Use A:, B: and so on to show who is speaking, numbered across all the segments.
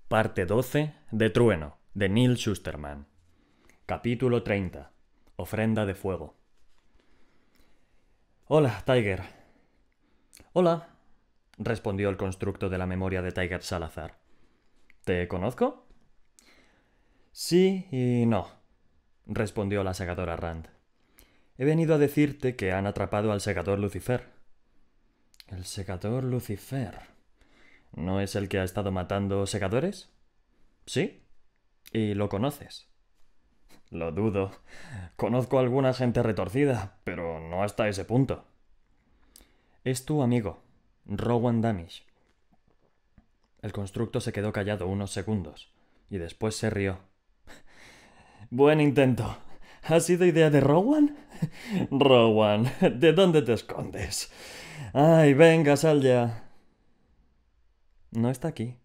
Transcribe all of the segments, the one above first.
A: Parte 12 de Trueno, de Neil Shusterman. Capítulo 30. Ofrenda de fuego. Hola, Tiger. Hola, respondió el constructo de la memoria de Tiger Salazar. ¿Te conozco? Sí y no, respondió la segadora Rand. He venido a decirte que han atrapado al segador Lucifer. ¿El segador Lucifer? ¿No es el que ha estado matando segadores? Sí. ¿Y lo conoces? Lo dudo. Conozco a alguna gente retorcida, pero no hasta ese punto. Es tu amigo, Rowan Damish. El constructo se quedó callado unos segundos, y después se rió. Buen intento. ¿Ha sido idea de Rowan? Rowan, ¿de dónde te escondes? Ay, venga, sal ya. No está aquí.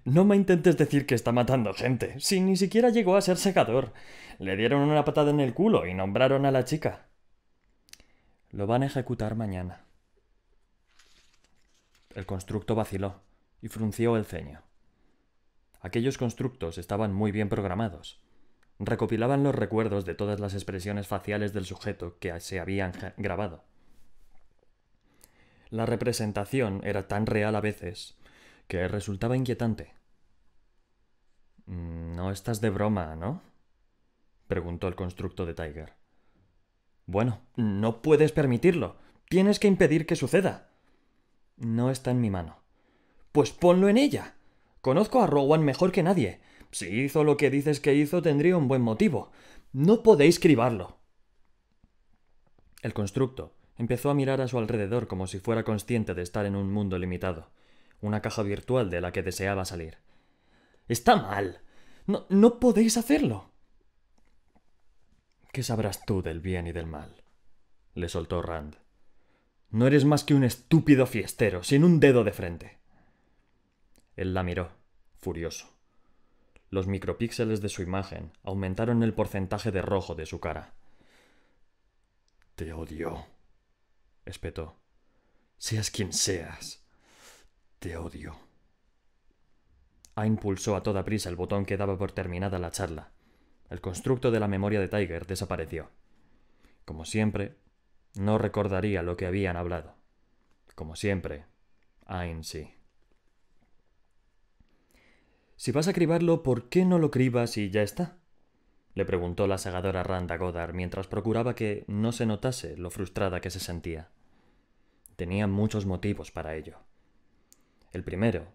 A: No me intentes decir que está matando gente, si ni siquiera llegó a ser segador. Le dieron una patada en el culo y nombraron a la chica. Lo van a ejecutar mañana. El constructo vaciló y frunció el ceño. Aquellos constructos estaban muy bien programados. Recopilaban los recuerdos de todas las expresiones faciales del sujeto que se habían grabado. La representación era tan real a veces que resultaba inquietante. No estás de broma, ¿no? Preguntó el constructo de Tiger. Bueno, no puedes permitirlo. Tienes que impedir que suceda. No está en mi mano. Pues ponlo en ella. Conozco a Rowan mejor que nadie. Si hizo lo que dices que hizo, tendría un buen motivo. No podéis cribarlo. El constructo empezó a mirar a su alrededor como si fuera consciente de estar en un mundo limitado, una caja virtual de la que deseaba salir. ¡Está mal! No podéis hacerlo. ¿Qué sabrás tú del bien y del mal? Le soltó Rand. No eres más que un estúpido fiestero, sin un dedo de frente. Él la miró, furioso. Los micropíxeles de su imagen aumentaron el porcentaje de rojo de su cara. Te odio, espetó. Seas quien seas, te odio. Ain pulsó a toda prisa el botón que daba por terminada la charla. El constructo de la memoria de Tiger desapareció. Como siempre, no recordaría lo que habían hablado. Como siempre, Ain sí. Si vas a cribarlo, ¿por qué no lo cribas y ya está? Le preguntó la segadora Rand a Goddard mientras procuraba que no se notase lo frustrada que se sentía. Tenía muchos motivos para ello. El primero,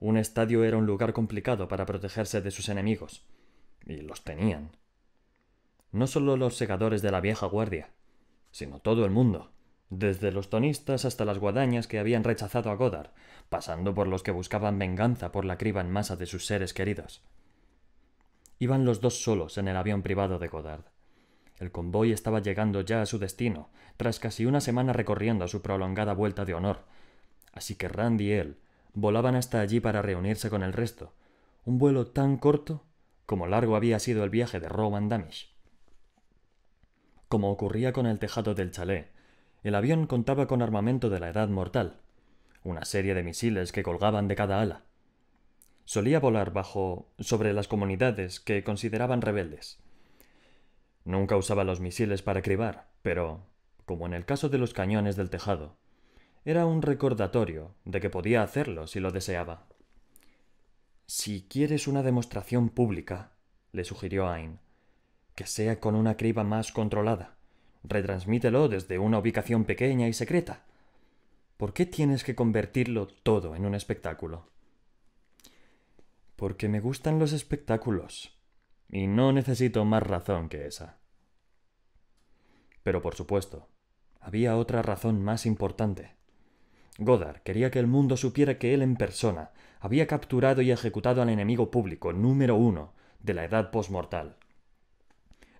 A: un estadio era un lugar complicado para protegerse de sus enemigos, y los tenían. No solo los segadores de la vieja guardia, sino todo el mundo, desde los tonistas hasta las guadañas que habían rechazado a Goddard, pasando por los que buscaban venganza por la criba en masa de sus seres queridos. Iban los dos solos en el avión privado de Goddard. El convoy estaba llegando ya a su destino, tras casi una semana recorriendo su prolongada vuelta de honor, así que Rand y él volaban hasta allí para reunirse con el resto, un vuelo tan corto como largo había sido el viaje de Rowan Damish. Como ocurría con el tejado del chalet, el avión contaba con armamento de la edad mortal, una serie de misiles que colgaban de cada ala. Solía volar sobre las comunidades que consideraban rebeldes. Nunca usaba los misiles para cribar, pero, como en el caso de los cañones del tejado, era un recordatorio de que podía hacerlo si lo deseaba. Si quieres una demostración pública, le sugirió Ain, que sea con una criba más controlada. Retransmítelo desde una ubicación pequeña y secreta. ¿Por qué tienes que convertirlo todo en un espectáculo? Porque me gustan los espectáculos, y no necesito más razón que esa. Pero por supuesto, había otra razón más importante. Goddard quería que el mundo supiera que él en persona había capturado y ejecutado al enemigo público número 1 de la edad postmortal.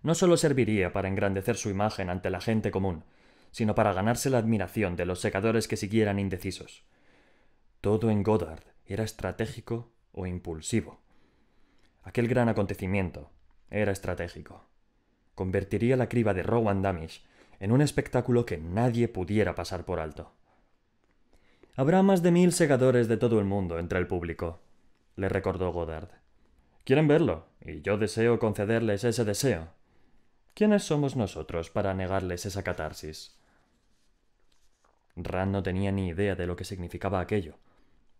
A: No solo serviría para engrandecer su imagen ante la gente común, sino para ganarse la admiración de los segadores que siguieran indecisos. Todo en Goddard era estratégico o impulsivo. Aquel gran acontecimiento era estratégico. Convertiría la criba de Rowan Damish en un espectáculo que nadie pudiera pasar por alto. Habrá más de 1000 segadores de todo el mundo entre el público, le recordó Goddard. Quieren verlo, y yo deseo concederles ese deseo. ¿Quiénes somos nosotros para negarles esa catarsis? Rand no tenía ni idea de lo que significaba aquello,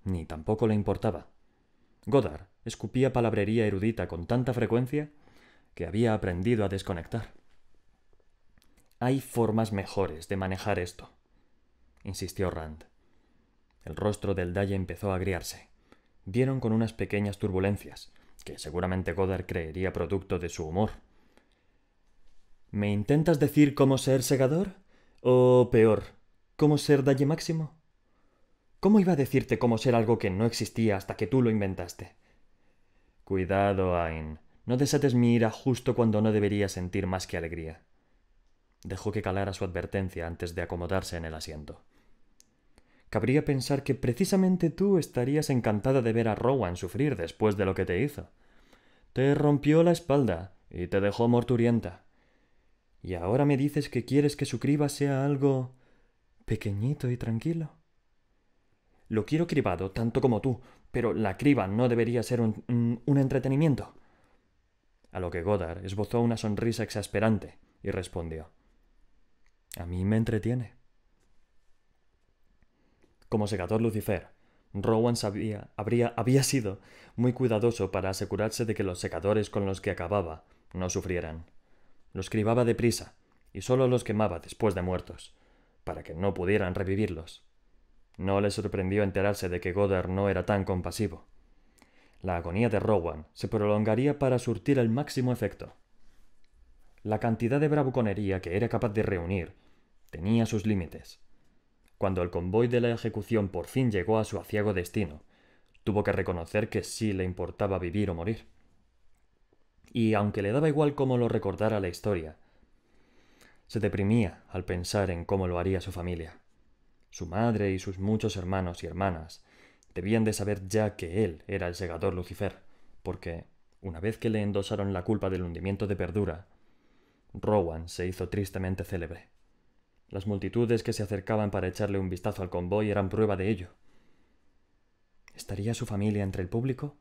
A: ni tampoco le importaba. Goddard escupía palabrería erudita con tanta frecuencia que había aprendido a desconectar. Hay formas mejores de manejar esto, insistió Rand. El rostro del Dalle empezó a agriarse. Dieron con unas pequeñas turbulencias, que seguramente Goddard creería producto de su humor. ¿Me intentas decir cómo ser segador? ¿O peor, cómo ser Dalle máximo? ¿Cómo iba a decirte cómo ser algo que no existía hasta que tú lo inventaste? Cuidado, Ain. No desates mi ira justo cuando no debería sentir más que alegría. Dejó que calara su advertencia antes de acomodarse en el asiento. Cabría pensar que precisamente tú estarías encantada de ver a Rowan sufrir después de lo que te hizo. Te rompió la espalda y te dejó morturienta. ¿Y ahora me dices que quieres que su criba sea algo pequeñito y tranquilo? Lo quiero cribado tanto como tú, pero la criba no debería ser un entretenimiento. A lo que Goddard esbozó una sonrisa exasperante y respondió: A mí me entretiene. Como segador Lucifer, Rowan había sido muy cuidadoso para asegurarse de que los secadores con los que acababa no sufrieran. Los cribaba deprisa y solo los quemaba después de muertos, para que no pudieran revivirlos. No le sorprendió enterarse de que Goddard no era tan compasivo. La agonía de Rowan se prolongaría para surtir el máximo efecto. La cantidad de bravuconería que era capaz de reunir tenía sus límites. Cuando el convoy de la ejecución por fin llegó a su aciago destino, tuvo que reconocer que sí le importaba vivir o morir. Y aunque le daba igual cómo lo recordara la historia, se deprimía al pensar en cómo lo haría su familia. Su madre y sus muchos hermanos y hermanas debían de saber ya que él era el segador Lucifer, porque, una vez que le endosaron la culpa del hundimiento de Perdura, Rowan se hizo tristemente célebre. Las multitudes que se acercaban para echarle un vistazo al convoy eran prueba de ello. ¿Estaría su familia entre el público?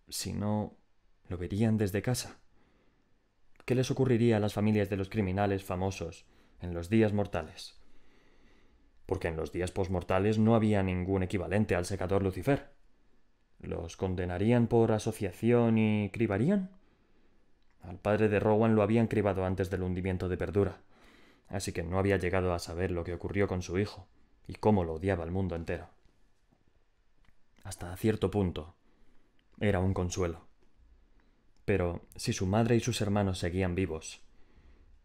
A: Si no, ¿lo verían desde casa? ¿Qué les ocurriría a las familias de los criminales famosos en los días mortales? Porque en los días posmortales no había ningún equivalente al secador Lucifer. ¿Los condenarían por asociación y cribarían? Al padre de Rowan lo habían cribado antes del hundimiento de Perdura, así que no había llegado a saber lo que ocurrió con su hijo y cómo lo odiaba el mundo entero. Hasta cierto punto, era un consuelo. Pero si su madre y sus hermanos seguían vivos,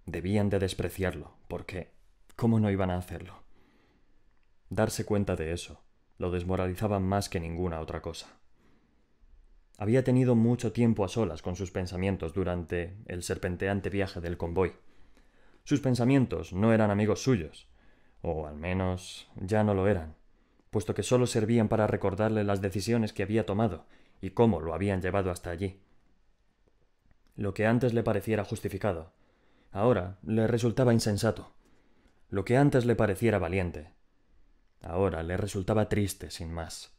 A: debían de despreciarlo, porque ¿cómo no iban a hacerlo? Darse cuenta de eso lo desmoralizaba más que ninguna otra cosa. Había tenido mucho tiempo a solas con sus pensamientos durante el serpenteante viaje del convoy. Sus pensamientos no eran amigos suyos, o al menos ya no lo eran, puesto que solo servían para recordarle las decisiones que había tomado y cómo lo habían llevado hasta allí. Lo que antes le pareciera justificado, ahora le resultaba insensato. Lo que antes le pareciera valiente, ahora le resultaba triste sin más.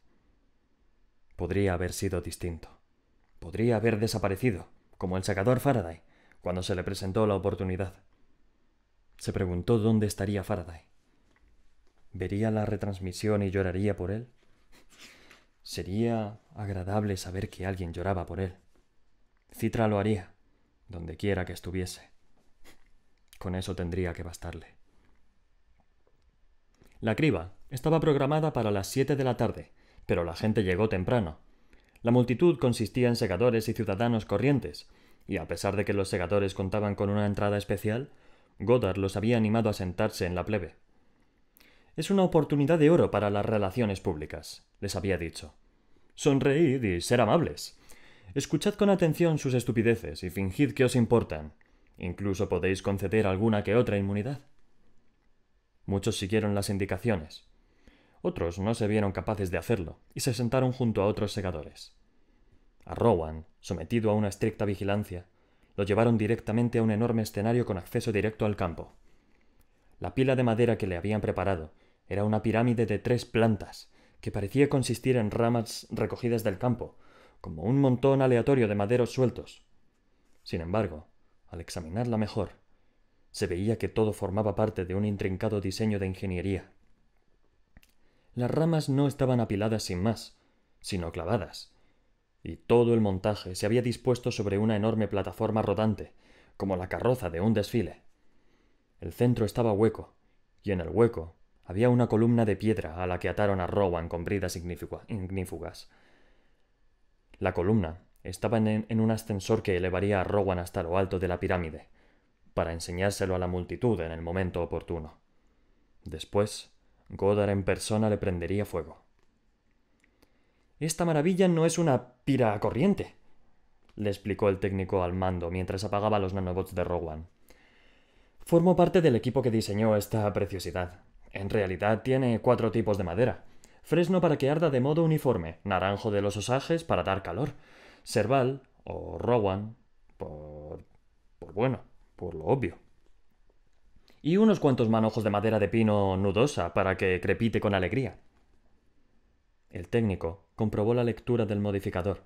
A: Podría haber sido distinto. Podría haber desaparecido, como el sacador Faraday, cuando se le presentó la oportunidad. Se preguntó dónde estaría Faraday. ¿Vería la retransmisión y lloraría por él? Sería agradable saber que alguien lloraba por él. Citra lo haría, donde quiera que estuviese. Con eso tendría que bastarle. La criba estaba programada para las 7 de la tarde, pero la gente llegó temprano. La multitud consistía en segadores y ciudadanos corrientes, y a pesar de que los segadores contaban con una entrada especial, Goddard los había animado a sentarse en la plebe. Es una oportunidad de oro para las relaciones públicas, les había dicho. Sonreíd y ser amables. Escuchad con atención sus estupideces y fingid que os importan. Incluso podéis conceder alguna que otra inmunidad. Muchos siguieron las indicaciones. Otros no se vieron capaces de hacerlo y se sentaron junto a otros segadores. A Rowan, sometido a una estricta vigilancia, lo llevaron directamente a un enorme escenario con acceso directo al campo. La pila de madera que le habían preparado era una pirámide de 3 plantas, que parecía consistir en ramas recogidas del campo, como un montón aleatorio de maderos sueltos. Sin embargo, al examinarla mejor, se veía que todo formaba parte de un intrincado diseño de ingeniería. Las ramas no estaban apiladas sin más, sino clavadas, y todo el montaje se había dispuesto sobre una enorme plataforma rodante, como la carroza de un desfile. El centro estaba hueco, y en el hueco había una columna de piedra a la que ataron a Rowan con bridas ignífugas. La columna estaba en un ascensor que elevaría a Rowan hasta lo alto de la pirámide, para enseñárselo a la multitud en el momento oportuno. Después, Goddard en persona le prendería fuego. «Esta maravilla no es una pira corriente», le explicó el técnico al mando mientras apagaba los nanobots de Rowan. «Formo parte del equipo que diseñó esta preciosidad. En realidad tiene 4 tipos de madera. Fresno para que arda de modo uniforme, naranjo de los osajes para dar calor, serval o rowan por lo obvio. Y unos cuantos manojos de madera de pino nudosa para que crepite con alegría». El técnico comprobó la lectura del modificador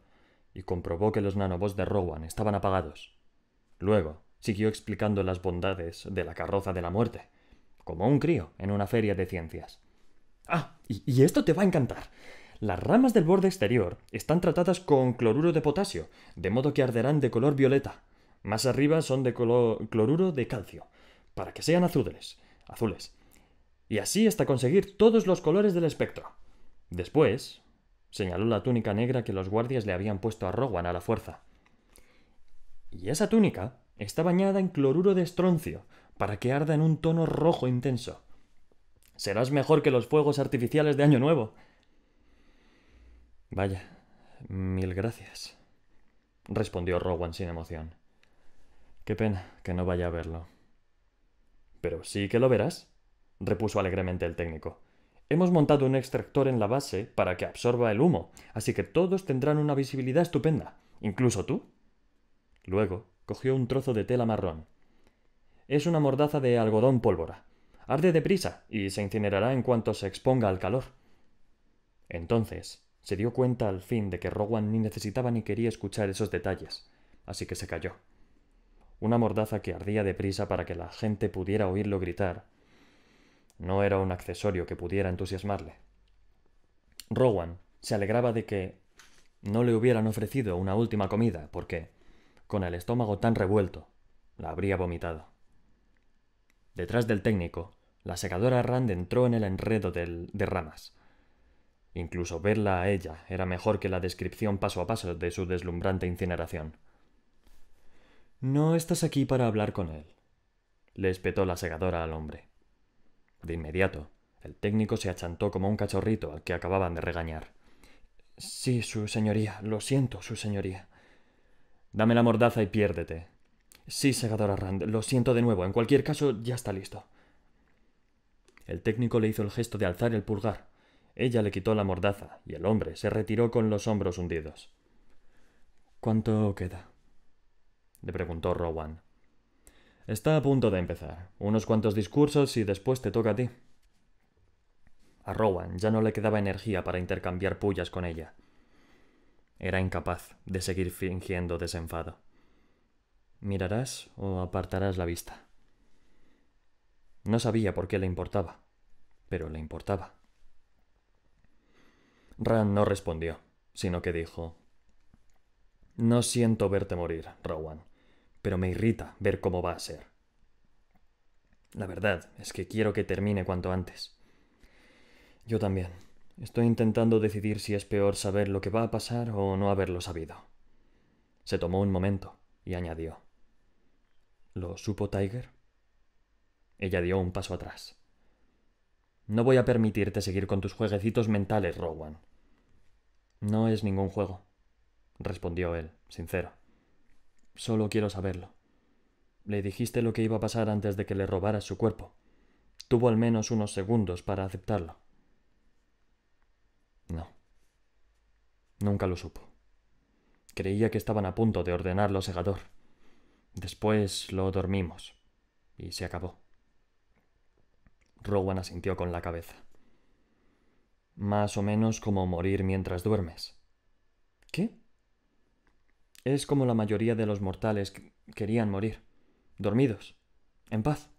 A: y comprobó que los nanobots de Rowan estaban apagados. Luego siguió explicando las bondades de la carroza de la muerte, como un crío en una feria de ciencias. «Ah, y esto te va a encantar. Las ramas del borde exterior están tratadas con cloruro de potasio, de modo que arderán de color violeta. Más arriba son de cloruro de calcio, para que sean azules. Y así hasta conseguir todos los colores del espectro. Después, señaló la túnica negra que los guardias le habían puesto a Rowan a la fuerza. Y esa túnica está bañada en cloruro de estroncio, para que arda en un tono rojo intenso. Serás mejor que los fuegos artificiales de Año Nuevo». «Vaya, mil gracias», respondió Rowan sin emoción. «Qué pena que no vaya a verlo». «Pero sí que lo verás», repuso alegremente el técnico. «Hemos montado un extractor en la base para que absorba el humo, así que todos tendrán una visibilidad estupenda, incluso tú». Luego cogió un trozo de tela marrón. «Es una mordaza de algodón pólvora. Arde deprisa y se incinerará en cuanto se exponga al calor». Entonces se dio cuenta al fin de que Rowan ni necesitaba ni quería escuchar esos detalles, así que se calló. Una mordaza que ardía deprisa para que la gente pudiera oírlo gritar no era un accesorio que pudiera entusiasmarle. Rowan se alegraba de que no le hubieran ofrecido una última comida, porque, con el estómago tan revuelto, la habría vomitado. Detrás del técnico, la segadora Rand entró en el enredo de ramas. Incluso verla a ella era mejor que la descripción paso a paso de su deslumbrante incineración. «No estás aquí para hablar con él», le espetó la segadora al hombre. De inmediato, el técnico se achantó como un cachorrito al que acababan de regañar. «Sí, su señoría. Lo siento, su señoría». «Dame la mordaza y piérdete». «Sí, segadora Rand. Lo siento de nuevo. En cualquier caso, ya está listo». El técnico le hizo el gesto de alzar el pulgar. Ella le quitó la mordaza y el hombre se retiró con los hombros hundidos. «¿Cuánto queda?», le preguntó Rowan. «Está a punto de empezar. Unos cuantos discursos y después te toca a ti». A Rowan ya no le quedaba energía para intercambiar pullas con ella. Era incapaz de seguir fingiendo desenfado. «¿Mirarás o apartarás la vista?». No sabía por qué le importaba, pero le importaba. Rand no respondió, sino que dijo: «No siento verte morir, Rowan, pero me irrita ver cómo va a ser. La verdad es que quiero que termine cuanto antes». «Yo también. Estoy intentando decidir si es peor saber lo que va a pasar o no haberlo sabido». Se tomó un momento y añadió: «¿Lo supo Tiger?». Ella dio un paso atrás. «No voy a permitirte seguir con tus jueguecitos mentales, Rowan». «No es ningún juego», respondió él, sincero. «Solo quiero saberlo. Le dijiste lo que iba a pasar antes de que le robaras su cuerpo. Tuvo al menos unos segundos para aceptarlo». «No. Nunca lo supo. Creía que estaban a punto de ordenarlo segador. Después lo dormimos. Y se acabó». Rowan asintió con la cabeza. Más o menos como morir mientras duermes. ¿Qué? Es como la mayoría de los mortales querían morir, dormidos, en paz,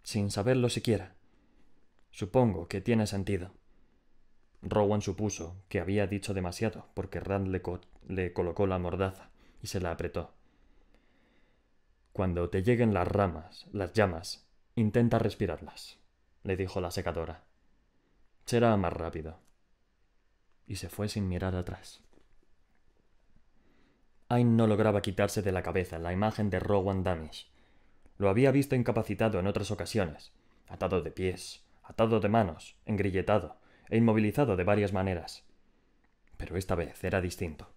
A: sin saberlo siquiera. Supongo que tiene sentido. Rowan supuso que había dicho demasiado porque Rand le colocó la mordaza y se la apretó. Cuando te lleguen las llamas, intenta respirarlas, le dijo la secadora. Será más rápido. Y se fue sin mirar atrás. Ain no lograba quitarse de la cabeza la imagen de Rowan Damish. Lo había visto incapacitado en otras ocasiones, atado de pies, atado de manos, engrilletado e inmovilizado de varias maneras. Pero esta vez era distinto.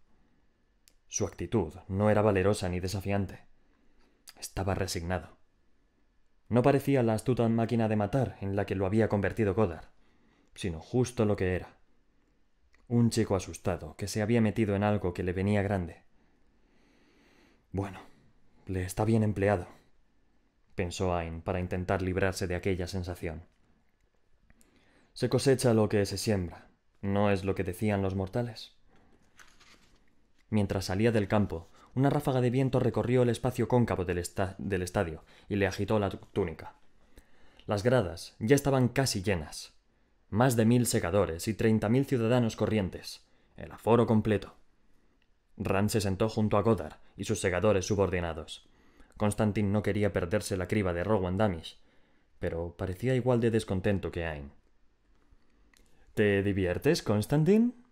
A: Su actitud no era valerosa ni desafiante. Estaba resignado. No parecía la astuta máquina de matar en la que lo había convertido Goddard, sino justo lo que era. Un chico asustado que se había metido en algo que le venía grande. Bueno, le está bien empleado, pensó Ain para intentar librarse de aquella sensación. Se cosecha lo que se siembra, ¿no es lo que decían los mortales? Mientras salía del campo, una ráfaga de viento recorrió el espacio cóncavo del estadio y le agitó la túnica. Las gradas ya estaban casi llenas. Más de 1000 segadores y 30.000 ciudadanos corrientes. El aforo completo. Rand se sentó junto a Goddard y sus segadores subordinados. Constantin no quería perderse la criba de Rowan Damish, pero parecía igual de descontento que Ain. ¿Te diviertes, Constantin?,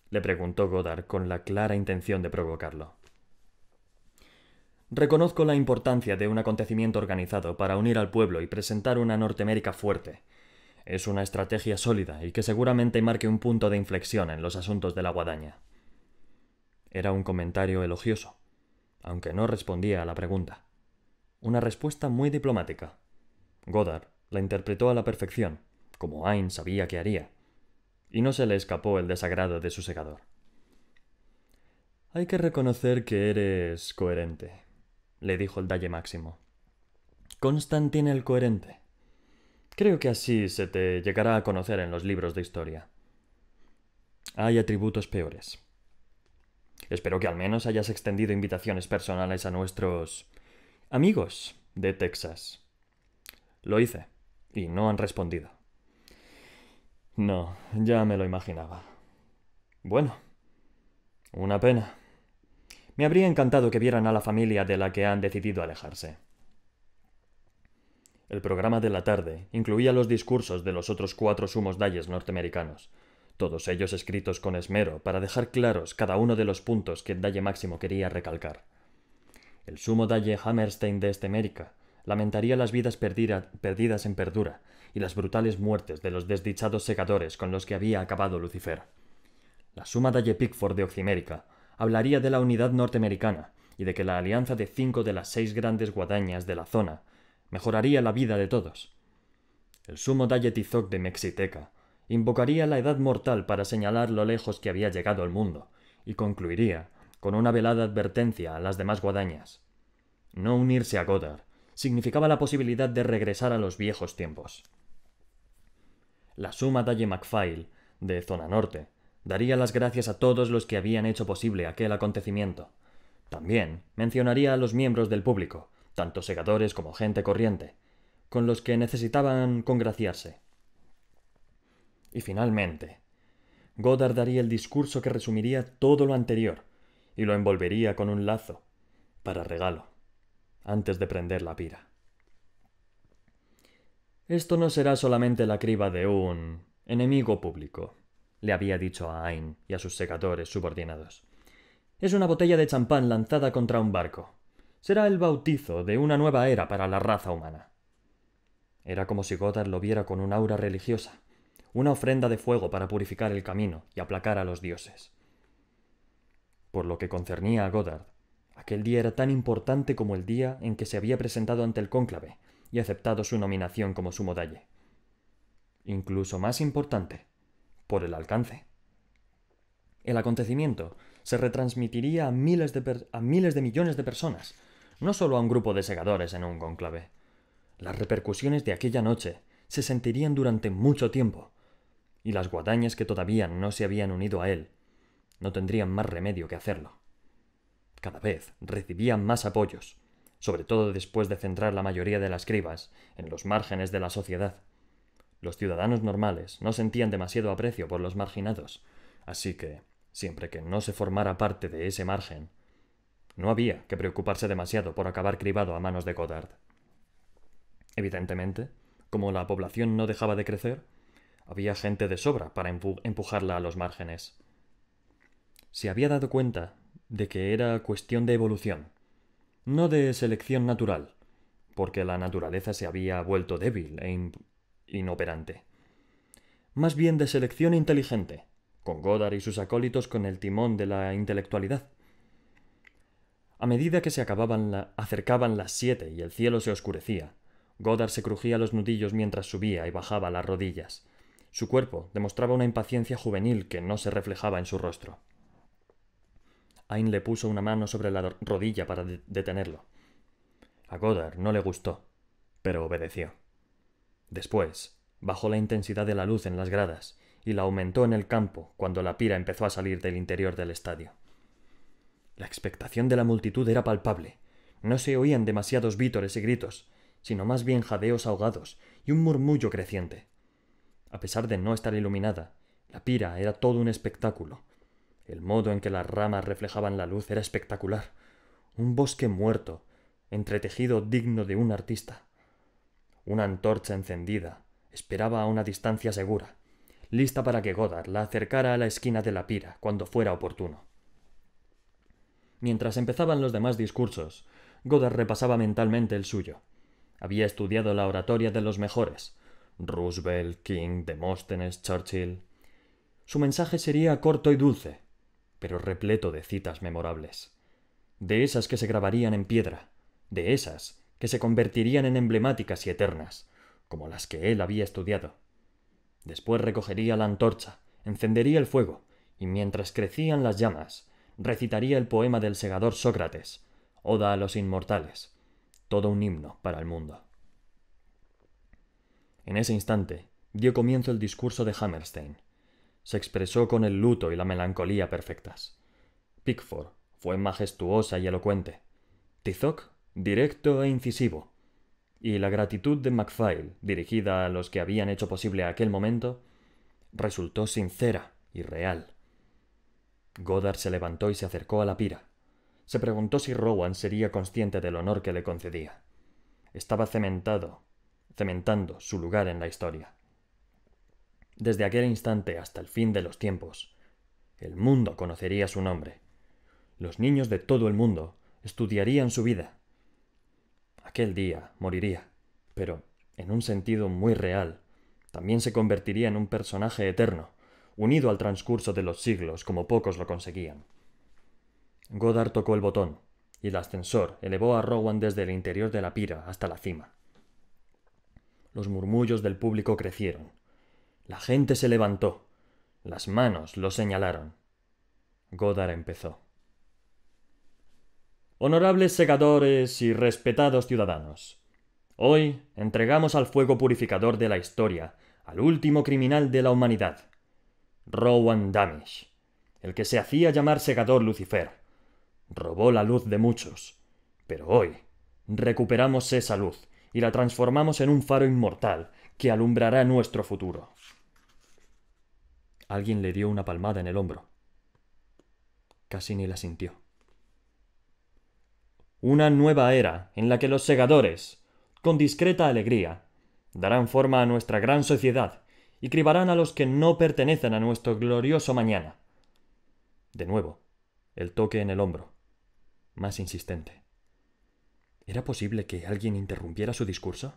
A: le preguntó Goddard con la clara intención de provocarlo. Reconozco la importancia de un acontecimiento organizado para unir al pueblo y presentar una Norteamérica fuerte. Es una estrategia sólida y que seguramente marque un punto de inflexión en los asuntos de la guadaña. Era un comentario elogioso, aunque no respondía a la pregunta. Una respuesta muy diplomática. Goddard la interpretó a la perfección, como Ain sabía que haría, y no se le escapó el desagrado de su segador. Hay que reconocer que eres coherente, le dijo el Dalle Máximo. Constantin el coherente. Creo que así se te llegará a conocer en los libros de historia. Hay atributos peores. Espero que al menos hayas extendido invitaciones personales a nuestros amigos de Texas. Lo hice, y no han respondido. No, ya me lo imaginaba. Bueno, una pena. Me habría encantado que vieran a la familia de la que han decidido alejarse. El programa de la tarde incluía los discursos de los otros 4 sumos dalles norteamericanos, todos ellos escritos con esmero para dejar claros cada uno de los puntos que el Dalle Máximo quería recalcar. El sumo dalle Hammerstein de Estemérica lamentaría las vidas perdidas en Perdura y las brutales muertes de los desdichados segadores con los que había acabado Lucifer. La suma dalle Pickford de Oximérica hablaría de la unidad norteamericana y de que la alianza de 5 de las 6 grandes guadañas de la zona mejoraría la vida de todos. El sumo dalle Tizoc de Mexiteca invocaría la edad mortal para señalar lo lejos que había llegado el mundo y concluiría con una velada advertencia a las demás guadañas. No unirse a Goddard significaba la posibilidad de regresar a los viejos tiempos. La suma dalle MacPhail, de Zona Norte, daría las gracias a todos los que habían hecho posible aquel acontecimiento. También mencionaría a los miembros del público, tanto segadores como gente corriente, con los que necesitaban congraciarse. Y finalmente, Goddard daría el discurso que resumiría todo lo anterior y lo envolvería con un lazo, para regalo, antes de prender la pira. Esto no será solamente la criba de un enemigo público, le había dicho a Ain y a sus segadores subordinados. Es una botella de champán lanzada contra un barco. Será el bautizo de una nueva era para la raza humana. Era como si Goddard lo viera con un aura religiosa, una ofrenda de fuego para purificar el camino y aplacar a los dioses. Por lo que concernía a Goddard, aquel día era tan importante como el día en que se había presentado ante el cónclave y aceptado su nominación como sumo dalle. Incluso más importante, por el alcance. El acontecimiento se retransmitiría a miles de millones de personas, no solo a un grupo de segadores en un cónclave. Las repercusiones de aquella noche se sentirían durante mucho tiempo, y las guadañas que todavía no se habían unido a él no tendrían más remedio que hacerlo. Cada vez recibía más apoyos, sobre todo después de centrar la mayoría de las cribas en los márgenes de la sociedad. Los ciudadanos normales no sentían demasiado aprecio por los marginados, así que, siempre que no se formara parte de ese margen, no había que preocuparse demasiado por acabar cribado a manos de Goddard. Evidentemente, como la población no dejaba de crecer, había gente de sobra para empujarla a los márgenes. Se había dado cuenta de que era cuestión de evolución, no de selección natural, porque la naturaleza se había vuelto débil e inoperante. Más bien de selección inteligente, con Goddard y sus acólitos con el timón de la intelectualidad. A medida que se acercaban las 7 y el cielo se oscurecía, Goddard se crujía los nudillos mientras subía y bajaba las rodillas. Su cuerpo demostraba una impaciencia juvenil que no se reflejaba en su rostro. Ain le puso una mano sobre la rodilla para detenerlo. A Goddard no le gustó, pero obedeció. Después, bajó la intensidad de la luz en las gradas y la aumentó en el campo cuando la pira empezó a salir del interior del estadio. La expectación de la multitud era palpable. No se oían demasiados vítores y gritos, sino más bien jadeos ahogados y un murmullo creciente. A pesar de no estar iluminada, la pira era todo un espectáculo. El modo en que las ramas reflejaban la luz era espectacular. Un bosque muerto, entretejido digno de un artista. Una antorcha encendida esperaba a una distancia segura, lista para que Goddard la acercara a la esquina de la pira cuando fuera oportuno. Mientras empezaban los demás discursos, Goddard repasaba mentalmente el suyo. Había estudiado la oratoria de los mejores: Roosevelt, King, Demóstenes, Churchill. Su mensaje sería corto y dulce, pero repleto de citas memorables. De esas que se grabarían en piedra, de esas que se convertirían en emblemáticas y eternas, como las que él había estudiado. Después recogería la antorcha, encendería el fuego, y mientras crecían las llamas, recitaría el poema del segador Sócrates, Oda a los inmortales, todo un himno para el mundo. En ese instante dio comienzo el discurso de Hammerstein. Se expresó con el luto y la melancolía perfectas. Pickford fue majestuosa y elocuente. Tizoc, directo e incisivo. Y la gratitud de Macphail, dirigida a los que habían hecho posible aquel momento, resultó sincera y real. Goddard se levantó y se acercó a la pira. Se preguntó si Rowan sería consciente del honor que le concedía. Estaba cementando su lugar en la historia. Desde aquel instante hasta el fin de los tiempos, el mundo conocería su nombre. Los niños de todo el mundo estudiarían su vida. Aquel día moriría, pero, en un sentido muy real, también se convertiría en un personaje eterno, unido al transcurso de los siglos como pocos lo conseguían. Goddard tocó el botón, y el ascensor elevó a Rowan desde el interior de la pira hasta la cima. Los murmullos del público crecieron. La gente se levantó. Las manos lo señalaron. Goddard empezó. Honorables segadores y respetados ciudadanos, hoy entregamos al fuego purificador de la historia al último criminal de la humanidad, Rowan Damisch, el que se hacía llamar segador Lucifer. Robó la luz de muchos, pero hoy recuperamos esa luz y la transformamos en un faro inmortal que alumbrará nuestro futuro. Alguien le dio una palmada en el hombro. Casi ni la sintió. Una nueva era en la que los segadores, con discreta alegría, darán forma a nuestra gran sociedad y cribarán a los que no pertenecen a nuestro glorioso mañana. De nuevo, el toque en el hombro, más insistente. ¿Era posible que alguien interrumpiera su discurso?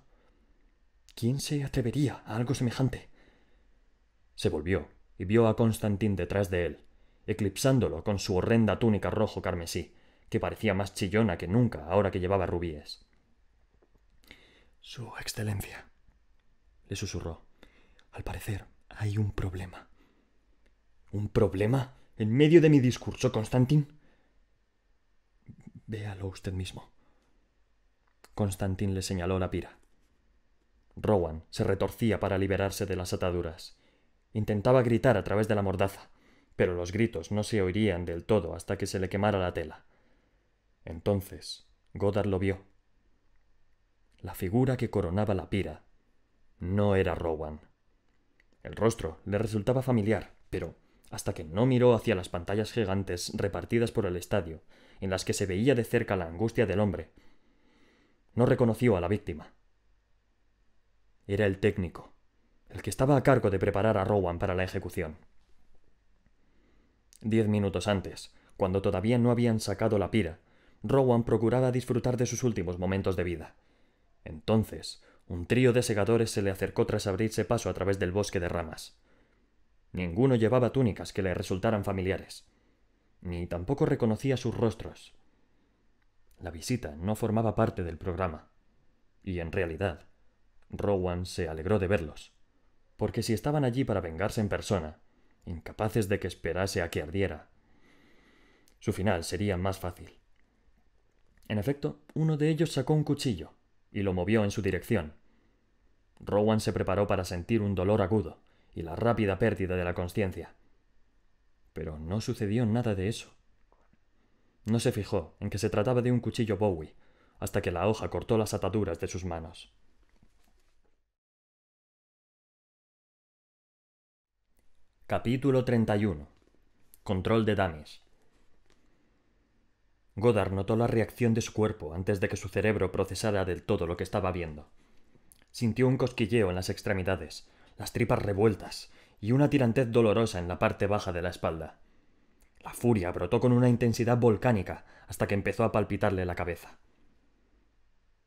A: ¿Quién se atrevería a algo semejante? Se volvió y vio a Constantin detrás de él, eclipsándolo con su horrenda túnica rojo carmesí, que parecía más chillona que nunca ahora que llevaba rubíes. «Su Excelencia», le susurró, «al parecer hay un problema». «¿Un problema? ¿En medio de mi discurso, Constantin?» «Véalo usted mismo». Constantin le señaló la pira. Rowan se retorcía para liberarse de las ataduras, Intentaba gritar a través de la mordaza, pero los gritos no se oirían del todo hasta que se le quemara la tela. Entonces, Goddard lo vio. La figura que coronaba la pira no era Rowan. El rostro le resultaba familiar, pero hasta que no miró hacia las pantallas gigantes repartidas por el estadio, en las que se veía de cerca la angustia del hombre, no reconoció a la víctima. Era el técnico, el que estaba a cargo de preparar a Rowan para la ejecución. 10 minutos antes, cuando todavía no habían sacado la pira, Rowan procuraba disfrutar de sus últimos momentos de vida. Entonces, un trío de segadores se le acercó tras abrirse paso a través del bosque de ramas. Ninguno llevaba túnicas que le resultaran familiares, ni tampoco reconocía sus rostros. La visita no formaba parte del programa, y en realidad, Rowan se alegró de verlos, porque si estaban allí para vengarse en persona, incapaces de que esperase a que ardiera, su final sería más fácil. En efecto, uno de ellos sacó un cuchillo y lo movió en su dirección. Rowan se preparó para sentir un dolor agudo y la rápida pérdida de la consciencia. Pero no sucedió nada de eso. No se fijó en que se trataba de un cuchillo Bowie, hasta que la hoja cortó las ataduras de sus manos. Capítulo 31. Control de dummies. Goddard notó la reacción de su cuerpo antes de que su cerebro procesara del todo lo que estaba viendo. Sintió un cosquilleo en las extremidades, las tripas revueltas y una tirantez dolorosa en la parte baja de la espalda. La furia brotó con una intensidad volcánica hasta que empezó a palpitarle la cabeza.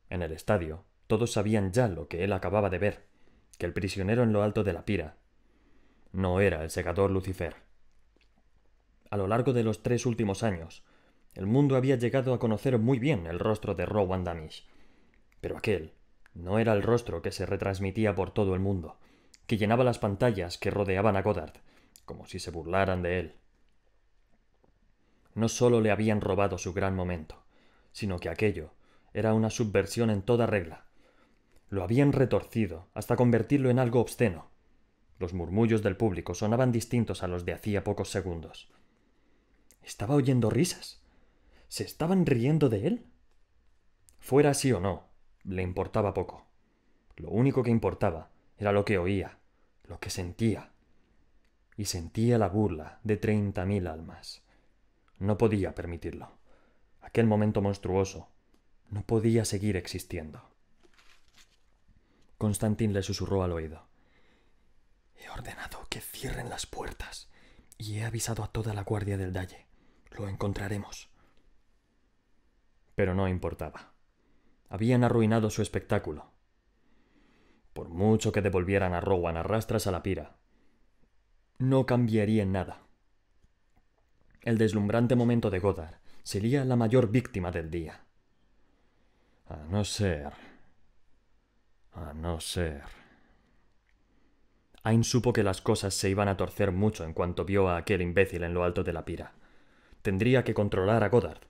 A: En el estadio, todos sabían ya lo que él acababa de ver, que el prisionero en lo alto de la pira no era el segador Lucifer. A lo largo de los 3 últimos años, el mundo había llegado a conocer muy bien el rostro de Rowan Damisch, pero aquel no era el rostro que se retransmitía por todo el mundo, que llenaba las pantallas que rodeaban a Goddard, como si se burlaran de él. No solo le habían robado su gran momento, sino que aquello era una subversión en toda regla. Lo habían retorcido hasta convertirlo en algo obsceno. Los murmullos del público sonaban distintos a los de hacía pocos segundos. ¿Estaba oyendo risas? ¿Se estaban riendo de él? Fuera así o no, le importaba poco. Lo único que importaba era lo que oía, lo que sentía. Y sentía la burla de 30.000 almas. No podía permitirlo. Aquel momento monstruoso no podía seguir existiendo. Constantin le susurró al oído. He ordenado que cierren las puertas y he avisado a toda la guardia del Dalle. Lo encontraremos. Pero no importaba. Habían arruinado su espectáculo. Por mucho que devolvieran a Rowan a rastras a la pira, no cambiaría en nada. El deslumbrante momento de Goddard sería la mayor víctima del día. A no ser... Ain supo que las cosas se iban a torcer mucho en cuanto vio a aquel imbécil en lo alto de la pira. Tendría que controlar a Goddard,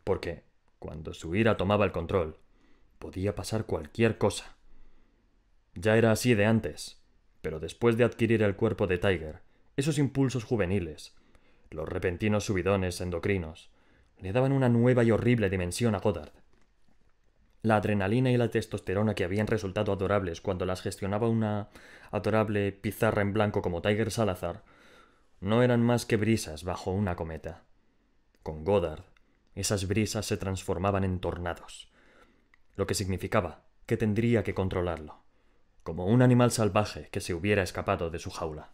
A: porque, cuando su ira tomaba el control, podía pasar cualquier cosa. Ya era así de antes, pero después de adquirir el cuerpo de Tiger, esos impulsos juveniles, los repentinos subidones endocrinos, le daban una nueva y horrible dimensión a Goddard. La adrenalina y la testosterona que habían resultado adorables cuando las gestionaba una adorable pizarra en blanco como Tiger Salazar, no eran más que brisas bajo una cometa. Con Goddard, esas brisas se transformaban en tornados, lo que significaba que tendría que controlarlo, como un animal salvaje que se hubiera escapado de su jaula.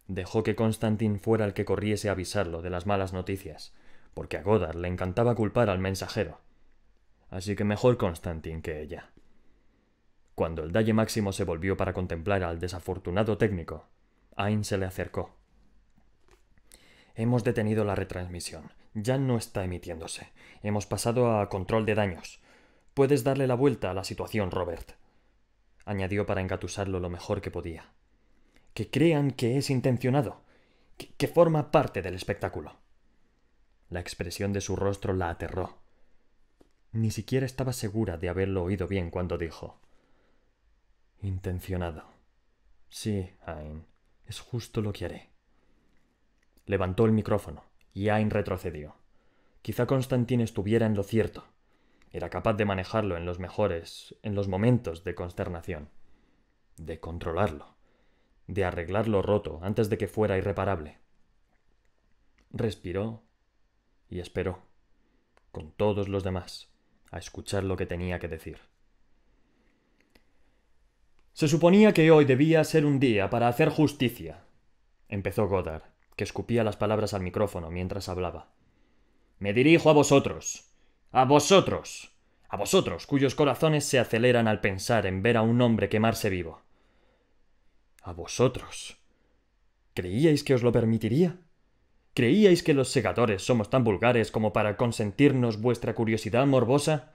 A: Dejó que Constantin fuera el que corriese a avisarlo de las malas noticias, porque a Goddard le encantaba culpar al mensajero. Así que mejor Constantin que ella. Cuando el Dalle Máximo se volvió para contemplar al desafortunado técnico, Ain se le acercó. Hemos detenido la retransmisión. Ya no está emitiéndose. Hemos pasado a control de daños. Puedes darle la vuelta a la situación, Robert, añadió para engatusarlo lo mejor que podía. Que crean que es intencionado, que forma parte del espectáculo. La expresión de su rostro la aterró. Ni siquiera estaba segura de haberlo oído bien cuando dijo: intencionado. Sí, Ain, Es justo lo que haré. Levantó el micrófono y Ain retrocedió. Quizá Constantin estuviera en lo cierto. Era capaz de manejarlo en los momentos de consternación, de controlarlo, de arreglar lo roto antes de que fuera irreparable. Respiró y esperó, con todos los demás, a escuchar lo que tenía que decir. Se suponía que hoy debía ser un día para hacer justicia, empezó Goddard, que escupía las palabras al micrófono mientras hablaba. Me dirijo a vosotros, a vosotros cuyos corazones se aceleran al pensar en ver a un hombre quemarse vivo. A vosotros. ¿Creíais que os lo permitiría? ¿Creíais que los segadores somos tan vulgares como para consentirnos vuestra curiosidad morbosa?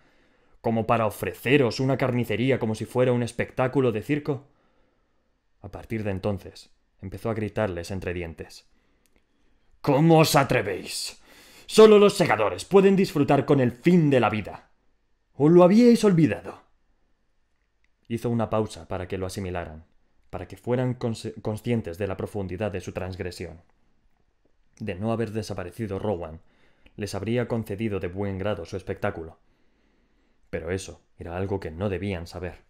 A: ¿Como para ofreceros una carnicería como si fuera un espectáculo de circo? A partir de entonces, empezó a gritarles entre dientes. ¿Cómo os atrevéis? Solo los segadores pueden disfrutar con el fin de la vida. ¿O lo habíais olvidado? Hizo una pausa para que lo asimilaran, para que fueran conscientes de la profundidad de su transgresión. De no haber desaparecido Rowan, les habría concedido de buen grado su espectáculo. Pero eso era algo que no debían saber.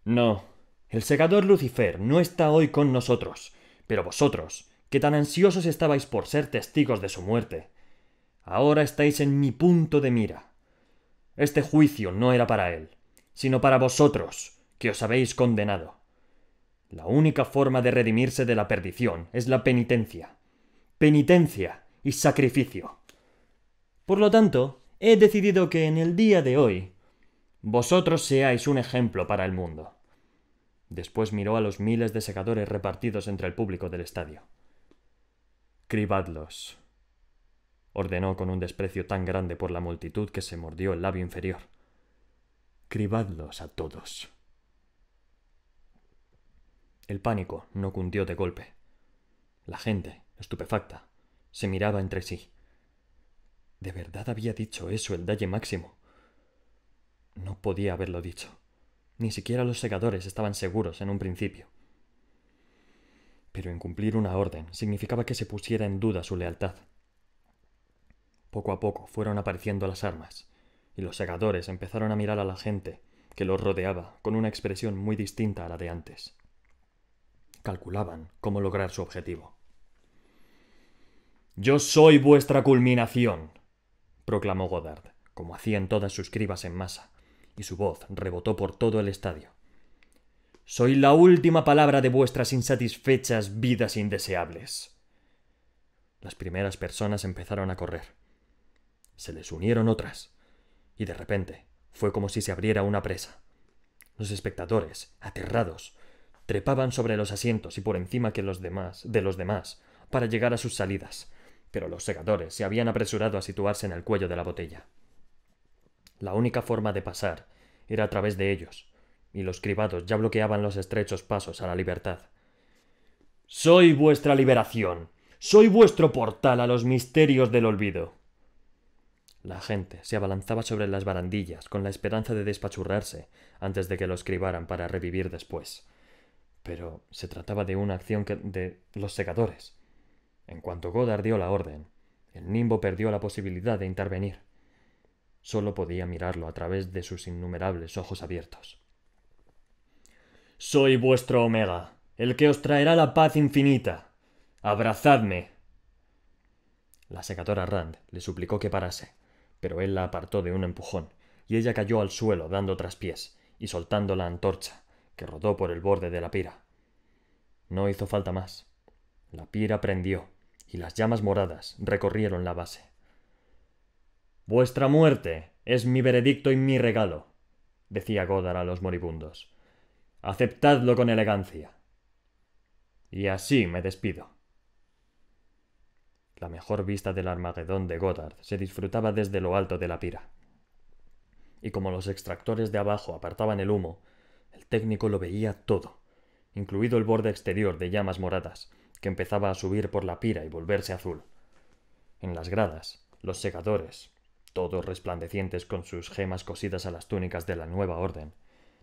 A: No, el segador Lucifer no está hoy con nosotros, pero vosotros, que tan ansiosos estabais por ser testigos de su muerte, ahora estáis en mi punto de mira. Este juicio no era para él, sino para vosotros, que os habéis condenado. La única forma de redimirse de la perdición es la penitencia. Penitencia y sacrificio. Por lo tanto, he decidido que en el día de hoy vosotros seáis un ejemplo para el mundo. Después miró a los miles de segadores repartidos entre el público del estadio. Cribadlos, ordenó con un desprecio tan grande por la multitud que se mordió el labio inferior. Cribadlos a todos. El pánico no cundió de golpe. La gente, estupefacta, se miraba entre sí. ¿De verdad había dicho eso el Dalle Máximo? No podía haberlo dicho. Ni siquiera los segadores estaban seguros en un principio. Pero incumplir una orden significaba que se pusiera en duda su lealtad. Poco a poco fueron apareciendo las armas, y los segadores empezaron a mirar a la gente que los rodeaba con una expresión muy distinta a la de antes. Calculaban cómo lograr su objetivo. «Yo soy vuestra culminación», proclamó Goddard, como hacían todas sus cribas en masa, y su voz rebotó por todo el estadio. «Soy la última palabra de vuestras insatisfechas vidas indeseables». Las primeras personas empezaron a correr. Se les unieron otras, y de repente fue como si se abriera una presa. Los espectadores, aterrados, trepaban sobre los asientos y por encima de los demás para llegar a sus salidas, pero los segadores se habían apresurado a situarse en el cuello de la botella. La única forma de pasar era a través de ellos, y los cribados ya bloqueaban los estrechos pasos a la libertad. «Soy vuestra liberación. Soy vuestro portal a los misterios del olvido». La gente se abalanzaba sobre las barandillas con la esperanza de despachurrarse antes de que los cribaran para revivir después. Pero se trataba de una acción de los segadores. En cuanto Goddard dio la orden, el nimbo perdió la posibilidad de intervenir. Solo podía mirarlo a través de sus innumerables ojos abiertos. «Soy vuestro Omega, el que os traerá la paz infinita. Abrazadme». La segadora Rand le suplicó que parase, pero él la apartó de un empujón, y ella cayó al suelo dando traspiés y soltando la antorcha, que rodó por el borde de la pira. No hizo falta más. La pira prendió, y las llamas moradas recorrieron la base. «Vuestra muerte es mi veredicto y mi regalo», decía Goddard a los moribundos. «Aceptadlo con elegancia. Y así me despido». La mejor vista del Armagedón de Goddard se disfrutaba desde lo alto de la pira. Y como los extractores de abajo apartaban el humo, el técnico lo veía todo, incluido el borde exterior de llamas moradas, que empezaba a subir por la pira y volverse azul. En las gradas, los segadores, todos resplandecientes con sus gemas cosidas a las túnicas de la nueva orden,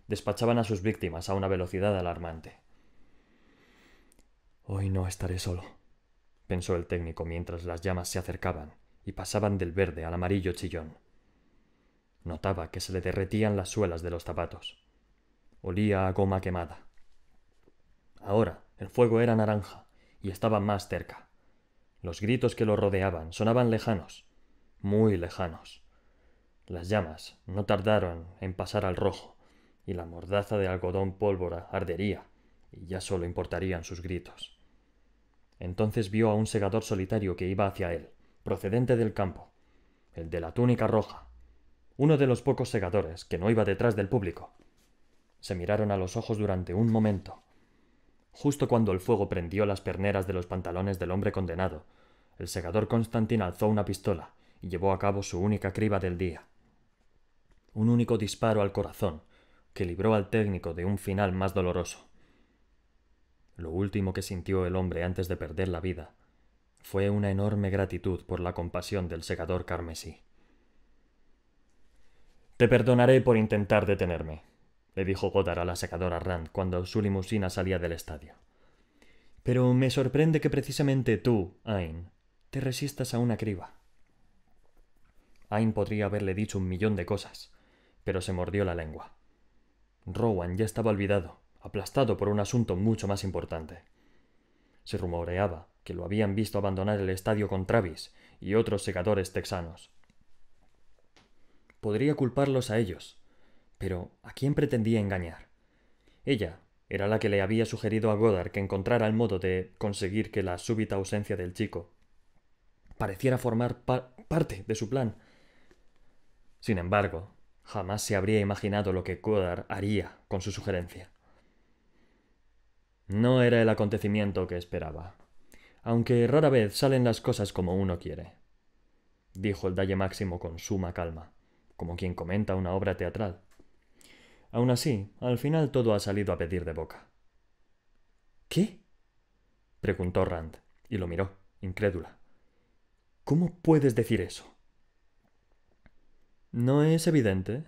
A: despachaban a sus víctimas a una velocidad alarmante. Hoy no estaré solo, pensó el técnico mientras las llamas se acercaban y pasaban del verde al amarillo chillón. Notaba que se le derretían las suelas de los zapatos. Olía a goma quemada. Ahora el fuego era naranja y estaba más cerca. Los gritos que lo rodeaban sonaban lejanos, muy lejanos. Las llamas no tardaron en pasar al rojo, y la mordaza de algodón pólvora ardería, y ya solo importarían sus gritos. Entonces vio a un segador solitario que iba hacia él, procedente del campo, el de la túnica roja, uno de los pocos segadores que no iba detrás del público. Se miraron a los ojos durante un momento. Justo cuando el fuego prendió las perneras de los pantalones del hombre condenado, el segador Constantin alzó una pistola y llevó a cabo su única criba del día. Un único disparo al corazón que libró al técnico de un final más doloroso. Lo último que sintió el hombre antes de perder la vida fue una enorme gratitud por la compasión del segador carmesí. «Te perdonaré por intentar detenerme», le dijo Goddard a la segadora Rand cuando su limusina salía del estadio. «Pero me sorprende que precisamente tú, Ain, te resistas a una criba». Ain podría haberle dicho 1.000.000 de cosas, pero se mordió la lengua. Rowan ya estaba olvidado, aplastado por un asunto mucho más importante. Se rumoreaba que lo habían visto abandonar el estadio con Travis y otros segadores texanos. Podría culparlos a ellos, pero ¿a quién pretendía engañar? Ella era la que le había sugerido a Goddard que encontrara el modo de conseguir que la súbita ausencia del chico pareciera formar parte de su plan. Sin embargo, jamás se habría imaginado lo que Goddard haría con su sugerencia. No era el acontecimiento que esperaba, aunque rara vez salen las cosas como uno quiere, dijo el Dalle Máximo con suma calma, como quien comenta una obra teatral. Aun así, al final todo ha salido a pedir de boca. ¿Qué? Preguntó Rand, y lo miró, incrédula. ¿Cómo puedes decir eso? ¿No es evidente?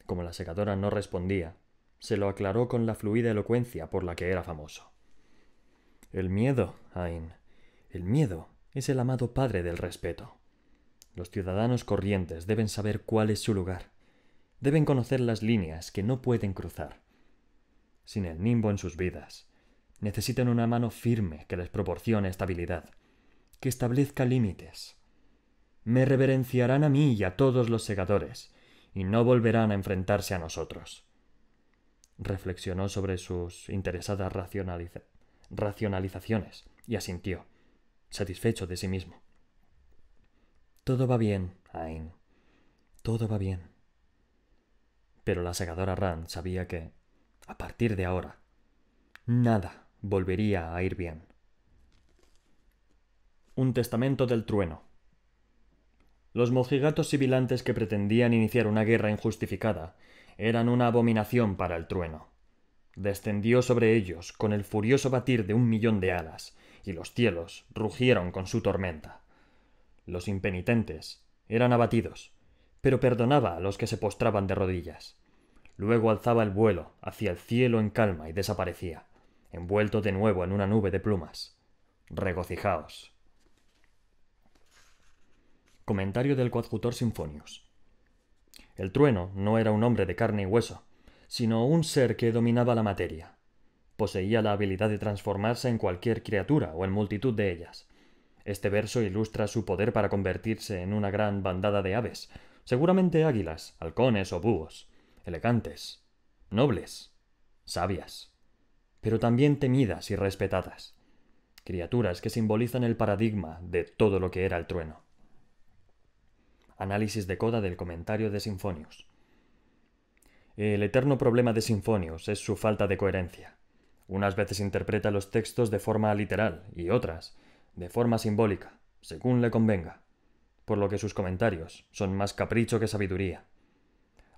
A: Como la segadora no respondía, se lo aclaró con la fluida elocuencia por la que era famoso. El miedo, Ain, el miedo es el amado padre del respeto. Los ciudadanos corrientes deben saber cuál es su lugar. Deben conocer las líneas que no pueden cruzar. Sin el nimbo en sus vidas, necesitan una mano firme que les proporcione estabilidad, que establezca límites. Me reverenciarán a mí y a todos los segadores, y no volverán a enfrentarse a nosotros. Reflexionó sobre sus interesadas racionalizaciones y asintió, satisfecho de sí mismo. Todo va bien, Ain. Todo va bien. Pero la segadora Rand sabía que, a partir de ahora, nada volvería a ir bien. Un testamento del trueno. Los mojigatos sibilantes que pretendían iniciar una guerra injustificada eran una abominación para el trueno. Descendió sobre ellos con el furioso batir de 1.000.000 de alas, y los cielos rugieron con su tormenta. Los impenitentes eran abatidos, pero perdonaba a los que se postraban de rodillas. Luego alzaba el vuelo hacia el cielo en calma y desaparecía, envuelto de nuevo en una nube de plumas. Regocijaos. Comentario del coadjutor Sinfonius. El trueno no era un hombre de carne y hueso, sino un ser que dominaba la materia. Poseía la habilidad de transformarse en cualquier criatura o en multitud de ellas. Este verso ilustra su poder para convertirse en una gran bandada de aves, seguramente águilas, halcones o búhos, elegantes, nobles, sabias, pero también temidas y respetadas, criaturas que simbolizan el paradigma de todo lo que era el trueno. Análisis de coda del comentario de Sinfonius. El eterno problema de Sinfonius es su falta de coherencia. Unas veces interpreta los textos de forma literal y otras de forma simbólica, según le convenga, por lo que sus comentarios son más capricho que sabiduría.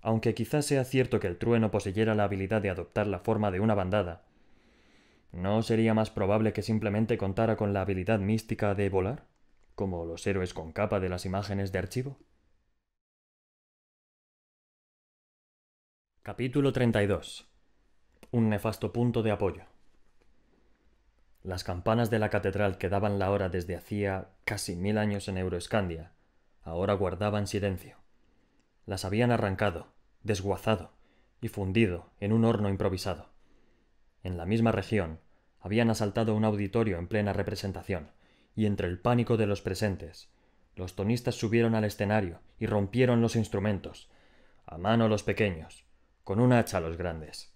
A: Aunque quizás sea cierto que el trueno poseyera la habilidad de adoptar la forma de una bandada, ¿no sería más probable que simplemente contara con la habilidad mística de volar, como los héroes con capa de las imágenes de archivo? Capítulo 32. Un nefasto punto de apoyo. Las campanas de la catedral que daban la hora desde hacía casi 1000 años en Euroescandia ahora guardaban silencio. Las habían arrancado, desguazado y fundido en un horno improvisado. En la misma región habían asaltado un auditorio en plena representación, y entre el pánico de los presentes, los tonistas subieron al escenario y rompieron los instrumentos, a mano los pequeños, con un hacha los grandes.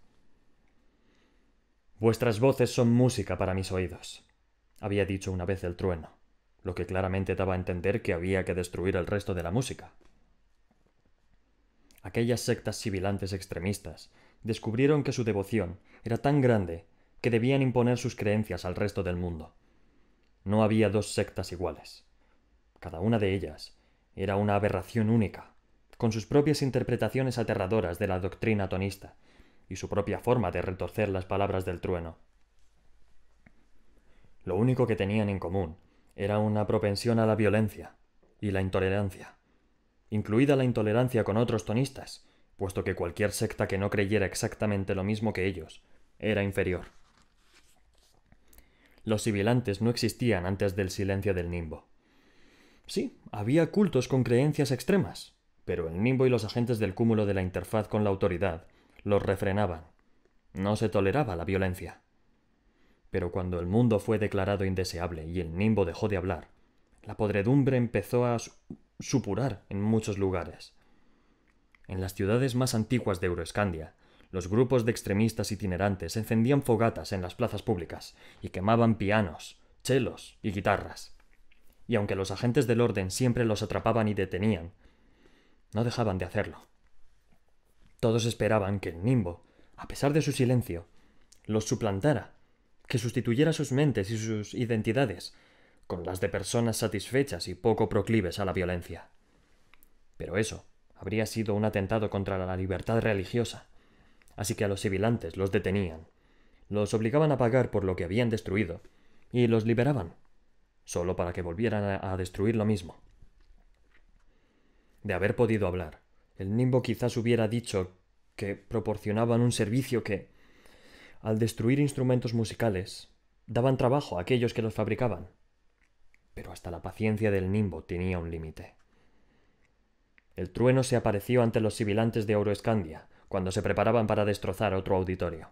A: Vuestras voces son música para mis oídos, había dicho una vez el trueno, lo que claramente daba a entender que había que destruir el resto de la música. Aquellas sectas sibilantes extremistas descubrieron que su devoción era tan grande que debían imponer sus creencias al resto del mundo. No había dos sectas iguales. Cada una de ellas era una aberración única, con sus propias interpretaciones aterradoras de la doctrina tonista y su propia forma de retorcer las palabras del trueno. Lo único que tenían en común era una propensión a la violencia y la intolerancia, incluida la intolerancia con otros tonistas, puesto que cualquier secta que no creyera exactamente lo mismo que ellos era inferior. Los sibilantes no existían antes del silencio del nimbo. Sí, había cultos con creencias extremas, pero el nimbo y los agentes del cúmulo de la interfaz con la autoridad los refrenaban. No se toleraba la violencia. Pero cuando el mundo fue declarado indeseable y el nimbo dejó de hablar, la podredumbre empezó a supurar en muchos lugares. En las ciudades más antiguas de Euroescandia, los grupos de extremistas itinerantes encendían fogatas en las plazas públicas y quemaban pianos, chelos y guitarras. Y aunque los agentes del orden siempre los atrapaban y detenían, no dejaban de hacerlo. Todos esperaban que el nimbo, a pesar de su silencio, los suplantara, que sustituyera sus mentes y sus identidades con las de personas satisfechas y poco proclives a la violencia. Pero eso habría sido un atentado contra la libertad religiosa, así que a los sibilantes los detenían, los obligaban a pagar por lo que habían destruido y los liberaban, solo para que volvieran a destruir lo mismo. De haber podido hablar, el nimbo quizás hubiera dicho que proporcionaban un servicio que, al destruir instrumentos musicales, daban trabajo a aquellos que los fabricaban. Pero hasta la paciencia del nimbo tenía un límite. El trueno se apareció ante los sibilantes de Euroescandia cuando se preparaban para destrozar otro auditorio.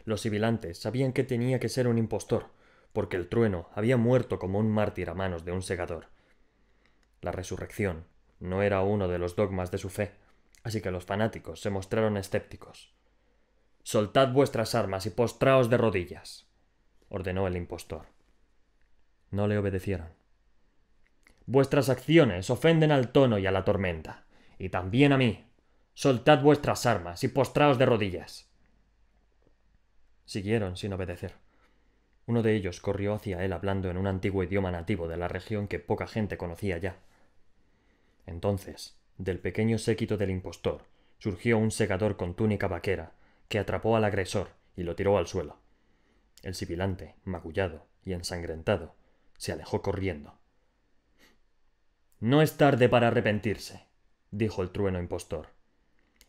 A: Los sibilantes sabían que tenía que ser un impostor, porque el trueno había muerto como un mártir a manos de un segador. La resurrección no era uno de los dogmas de su fe, así que los fanáticos se mostraron escépticos. «Soltad vuestras armas y postraos de rodillas», ordenó el impostor. No le obedecieron. «Vuestras acciones ofenden al tono y a la tormenta, y también a mí. Soltad vuestras armas y postraos de rodillas». Siguieron sin obedecer. Uno de ellos corrió hacia él hablando en un antiguo idioma nativo de la región que poca gente conocía ya. Entonces, del pequeño séquito del impostor, surgió un segador con túnica vaquera que atrapó al agresor y lo tiró al suelo. El sibilante, magullado y ensangrentado, se alejó corriendo. «No es tarde para arrepentirse», dijo el trueno impostor.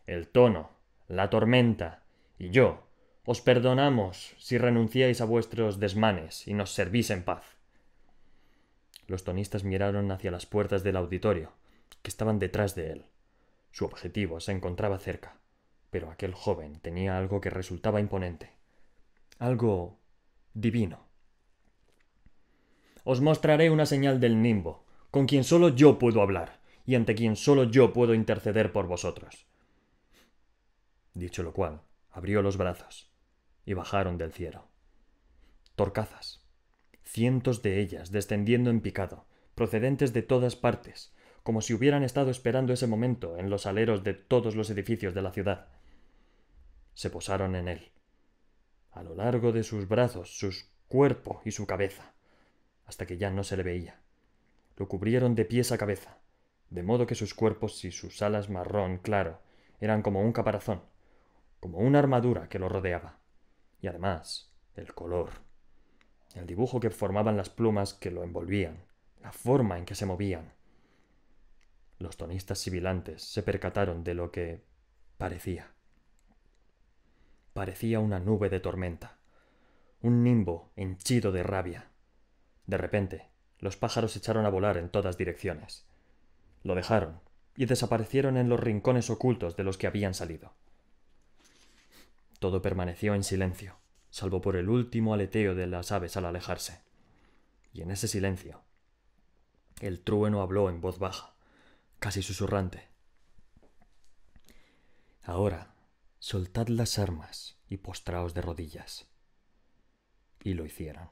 A: «El tono, la tormenta y yo os perdonamos si renunciáis a vuestros desmanes y nos servís en paz». Los tonistas miraron hacia las puertas del auditorio, que estaban detrás de él. Su objetivo se encontraba cerca, pero aquel joven tenía algo que resultaba imponente, algo divino. «Os mostraré una señal del nimbo, con quien solo yo puedo hablar, y ante quien solo yo puedo interceder por vosotros». Dicho lo cual, abrió los brazos, y bajaron del cielo. Torcazas, cientos de ellas descendiendo en picado, procedentes de todas partes, como si hubieran estado esperando ese momento en los aleros de todos los edificios de la ciudad. Se posaron en él, a lo largo de sus brazos, su cuerpo y su cabeza, hasta que ya no se le veía. Lo cubrieron de pies a cabeza, de modo que sus cuerpos y sus alas marrón claro eran como un caparazón, como una armadura que lo rodeaba. Y además, el color, el dibujo que formaban las plumas que lo envolvían, la forma en que se movían. Los tonistas sibilantes se percataron de lo que parecía. Parecía una nube de tormenta, un nimbo henchido de rabia. De repente, los pájaros echaron a volar en todas direcciones. Lo dejaron y desaparecieron en los rincones ocultos de los que habían salido. Todo permaneció en silencio, salvo por el último aleteo de las aves al alejarse. Y en ese silencio, el trueno habló en voz baja, casi susurrante. Ahora, soltad las armas y postraos de rodillas. Y lo hicieron.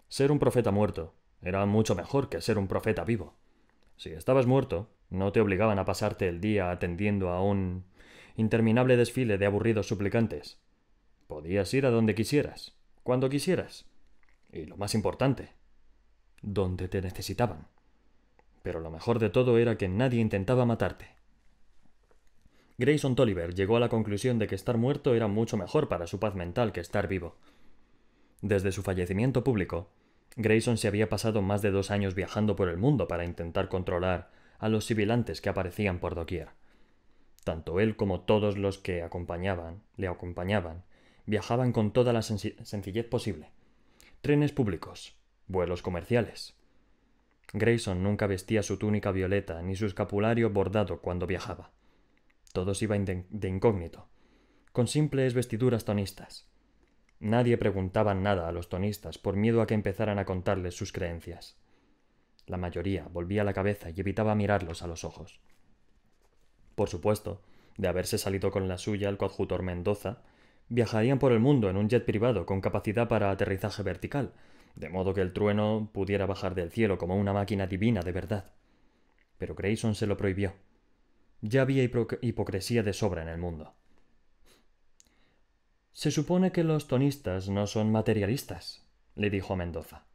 A: Ser un profeta muerto era mucho mejor que ser un profeta vivo. Si estabas muerto, no te obligaban a pasarte el día atendiendo a un interminable desfile de aburridos suplicantes. Podías ir a donde quisieras, cuando quisieras. Y lo más importante, donde te necesitaban. Pero lo mejor de todo era que nadie intentaba matarte. Grayson Tolliver llegó a la conclusión de que estar muerto era mucho mejor para su paz mental que estar vivo. Desde su fallecimiento público, Grayson se había pasado más de 2 años viajando por el mundo para intentar controlar a los sibilantes que aparecían por doquier. Tanto él como todos los que le acompañaban, viajaban con toda la sencillez posible. Trenes públicos, vuelos comerciales. Grayson nunca vestía su túnica violeta ni su escapulario bordado cuando viajaba. Todos iban de incógnito, con simples vestiduras tonistas. Nadie preguntaba nada a los tonistas por miedo a que empezaran a contarles sus creencias. La mayoría volvía la cabeza y evitaba mirarlos a los ojos. Por supuesto, de haberse salido con la suya el coadjutor Mendoza, viajarían por el mundo en un jet privado con capacidad para aterrizaje vertical, de modo que el trueno pudiera bajar del cielo como una máquina divina de verdad. Pero Grayson se lo prohibió. Ya había hipocresía de sobra en el mundo. Se supone que los tonistas no son materialistas, le dijo a Mendoza.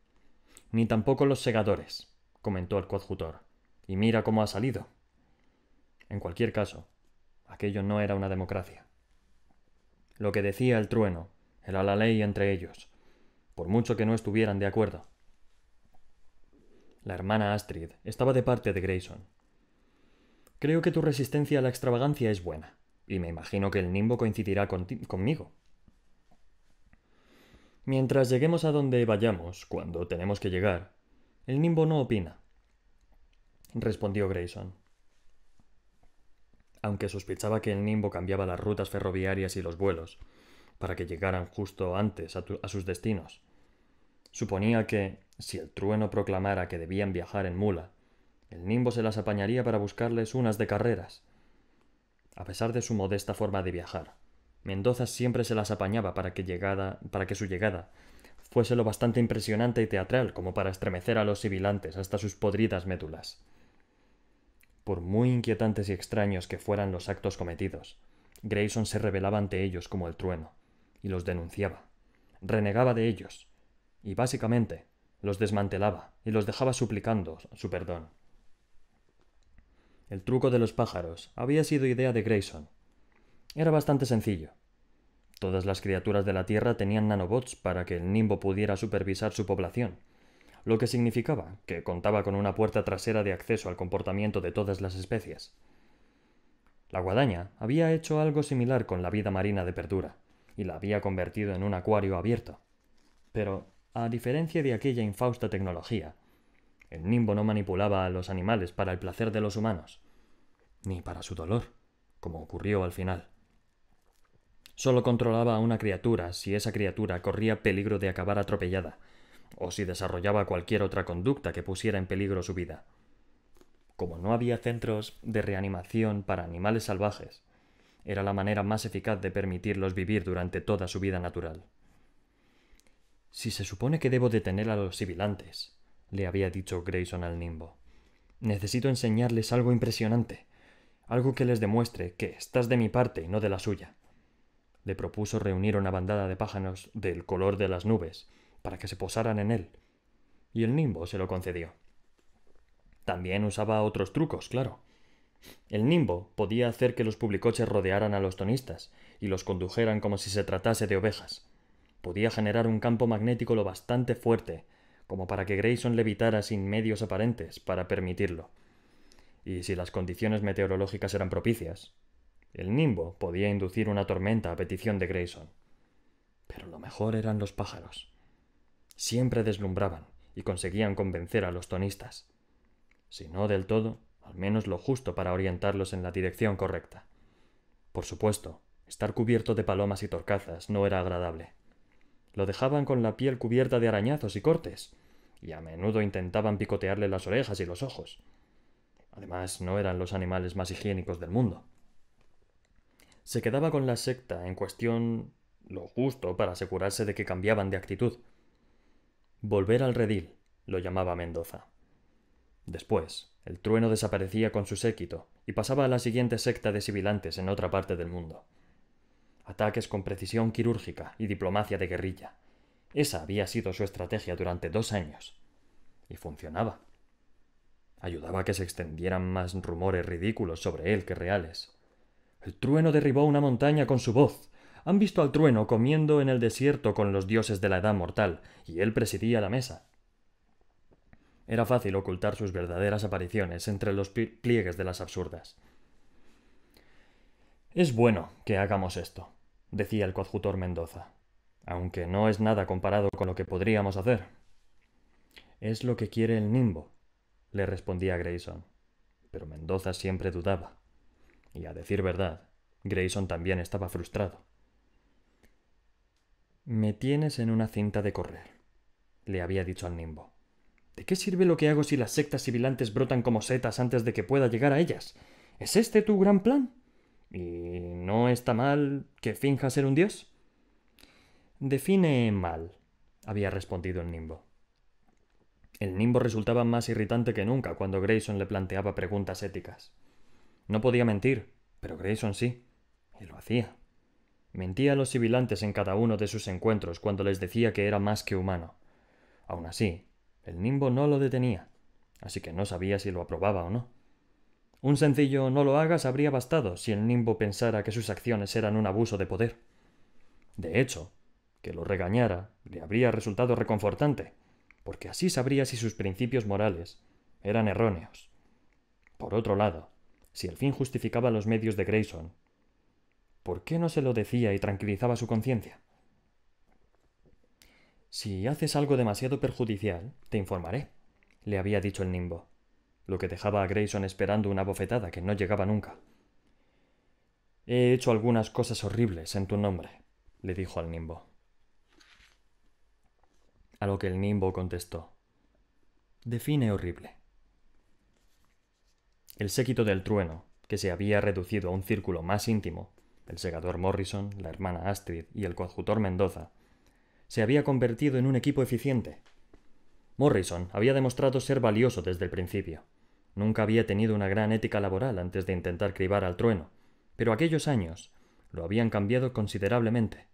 A: Ni tampoco los segadores, comentó el coadjutor. Y mira cómo ha salido. En cualquier caso, aquello no era una democracia. Lo que decía el trueno era la ley entre ellos, por mucho que no estuvieran de acuerdo. La hermana Astrid estaba de parte de Grayson. Creo que tu resistencia a la extravagancia es buena, y me imagino que el nimbo coincidirá conmigo. Mientras lleguemos a donde vayamos, cuando tenemos que llegar, el nimbo no opina, respondió Grayson. Aunque sospechaba que el nimbo cambiaba las rutas ferroviarias y los vuelos, para que llegaran justo antes a sus destinos. Suponía que, si el trueno proclamara que debían viajar en mula, el nimbo se las apañaría para buscarles unas de carreras. A pesar de su modesta forma de viajar, Mendoza siempre se las apañaba para que su llegada fuese lo bastante impresionante y teatral como para estremecer a los sibilantes hasta sus podridas médulas. Por muy inquietantes y extraños que fueran los actos cometidos, Grayson se rebelaba ante ellos como el trueno, y los denunciaba, renegaba de ellos, y básicamente los desmantelaba y los dejaba suplicando su perdón. El truco de los pájaros había sido idea de Grayson. Era bastante sencillo. Todas las criaturas de la Tierra tenían nanobots para que el nimbo pudiera supervisar su población, lo que significaba que contaba con una puerta trasera de acceso al comportamiento de todas las especies. La guadaña había hecho algo similar con la vida marina de Perdura, y la había convertido en un acuario abierto. Pero, a diferencia de aquella infausta tecnología, el nimbo no manipulaba a los animales para el placer de los humanos, ni para su dolor, como ocurrió al final. Solo controlaba a una criatura si esa criatura corría peligro de acabar atropellada, o si desarrollaba cualquier otra conducta que pusiera en peligro su vida. Como no había centros de reanimación para animales salvajes, era la manera más eficaz de permitirlos vivir durante toda su vida natural. Si se supone que debo detener a los sibilantes, le había dicho Grayson al nimbo, necesito enseñarles algo impresionante, algo que les demuestre que estás de mi parte y no de la suya. Le propuso reunir una bandada de pájaros del color de las nubes para que se posaran en él, y el nimbo se lo concedió. También usaba otros trucos, claro. El nimbo podía hacer que los publicoches rodearan a los tonistas y los condujeran como si se tratase de ovejas. Podía generar un campo magnético lo bastante fuerte como para que Grayson levitara sin medios aparentes para permitirlo. Y si las condiciones meteorológicas eran propicias, el nimbo podía inducir una tormenta a petición de Grayson. Pero lo mejor eran los pájaros. Siempre deslumbraban y conseguían convencer a los tonistas. Si no del todo, al menos lo justo para orientarlos en la dirección correcta. Por supuesto, estar cubierto de palomas y torcazas no era agradable. Lo dejaban con la piel cubierta de arañazos y cortes, y a menudo intentaban picotearle las orejas y los ojos. Además, no eran los animales más higiénicos del mundo. Se quedaba con la secta en cuestión lo justo para asegurarse de que cambiaban de actitud. Volver al redil, lo llamaba Mendoza. Después, el trueno desaparecía con su séquito y pasaba a la siguiente secta de sibilantes en otra parte del mundo. Ataques con precisión quirúrgica y diplomacia de guerrilla. Esa había sido su estrategia durante 2 años. Y funcionaba. Ayudaba a que se extendieran más rumores ridículos sobre él que reales. El trueno derribó una montaña con su voz. Han visto al trueno comiendo en el desierto con los dioses de la edad mortal, y él presidía la mesa. Era fácil ocultar sus verdaderas apariciones entre los pliegues de las absurdas. «Es bueno que hagamos esto», decía el coadjutor Mendoza, «aunque no es nada comparado con lo que podríamos hacer». «Es lo que quiere el Nimbo», le respondía Grayson. Pero Mendoza siempre dudaba. Y a decir verdad, Grayson también estaba frustrado. «Me tienes en una cinta de correr», le había dicho al Nimbo. «¿De qué sirve lo que hago si las sectas sibilantes brotan como setas antes de que pueda llegar a ellas? ¿Es este tu gran plan? ¿Y no está mal que finja ser un dios?» «Define mal», había respondido el Nimbo. El Nimbo resultaba más irritante que nunca cuando Grayson le planteaba preguntas éticas. No podía mentir, pero Grayson sí, y lo hacía. Mentía a los sibilantes en cada uno de sus encuentros cuando les decía que era más que humano. Aun así, el Nimbo no lo detenía, así que no sabía si lo aprobaba o no. Un sencillo «no lo hagas» habría bastado si el Nimbo pensara que sus acciones eran un abuso de poder. De hecho, que lo regañara le habría resultado reconfortante, porque así sabría si sus principios morales eran erróneos. Por otro lado, si el fin justificaba los medios de Grayson, ¿por qué no se lo decía y tranquilizaba su conciencia? «Si haces algo demasiado perjudicial, te informaré», le había dicho el Nimbo, lo que dejaba a Grayson esperando una bofetada que no llegaba nunca. «He hecho algunas cosas horribles en tu nombre», le dijo al Nimbo. A lo que el Nimbo contestó: «Define horrible». El séquito del trueno, que se había reducido a un círculo más íntimo, el segador Morrison, la hermana Astrid y el coadjutor Mendoza, se había convertido en un equipo eficiente. Morrison había demostrado ser valioso desde el principio. Nunca había tenido una gran ética laboral antes de intentar cribar al trueno, pero aquellos años lo habían cambiado considerablemente.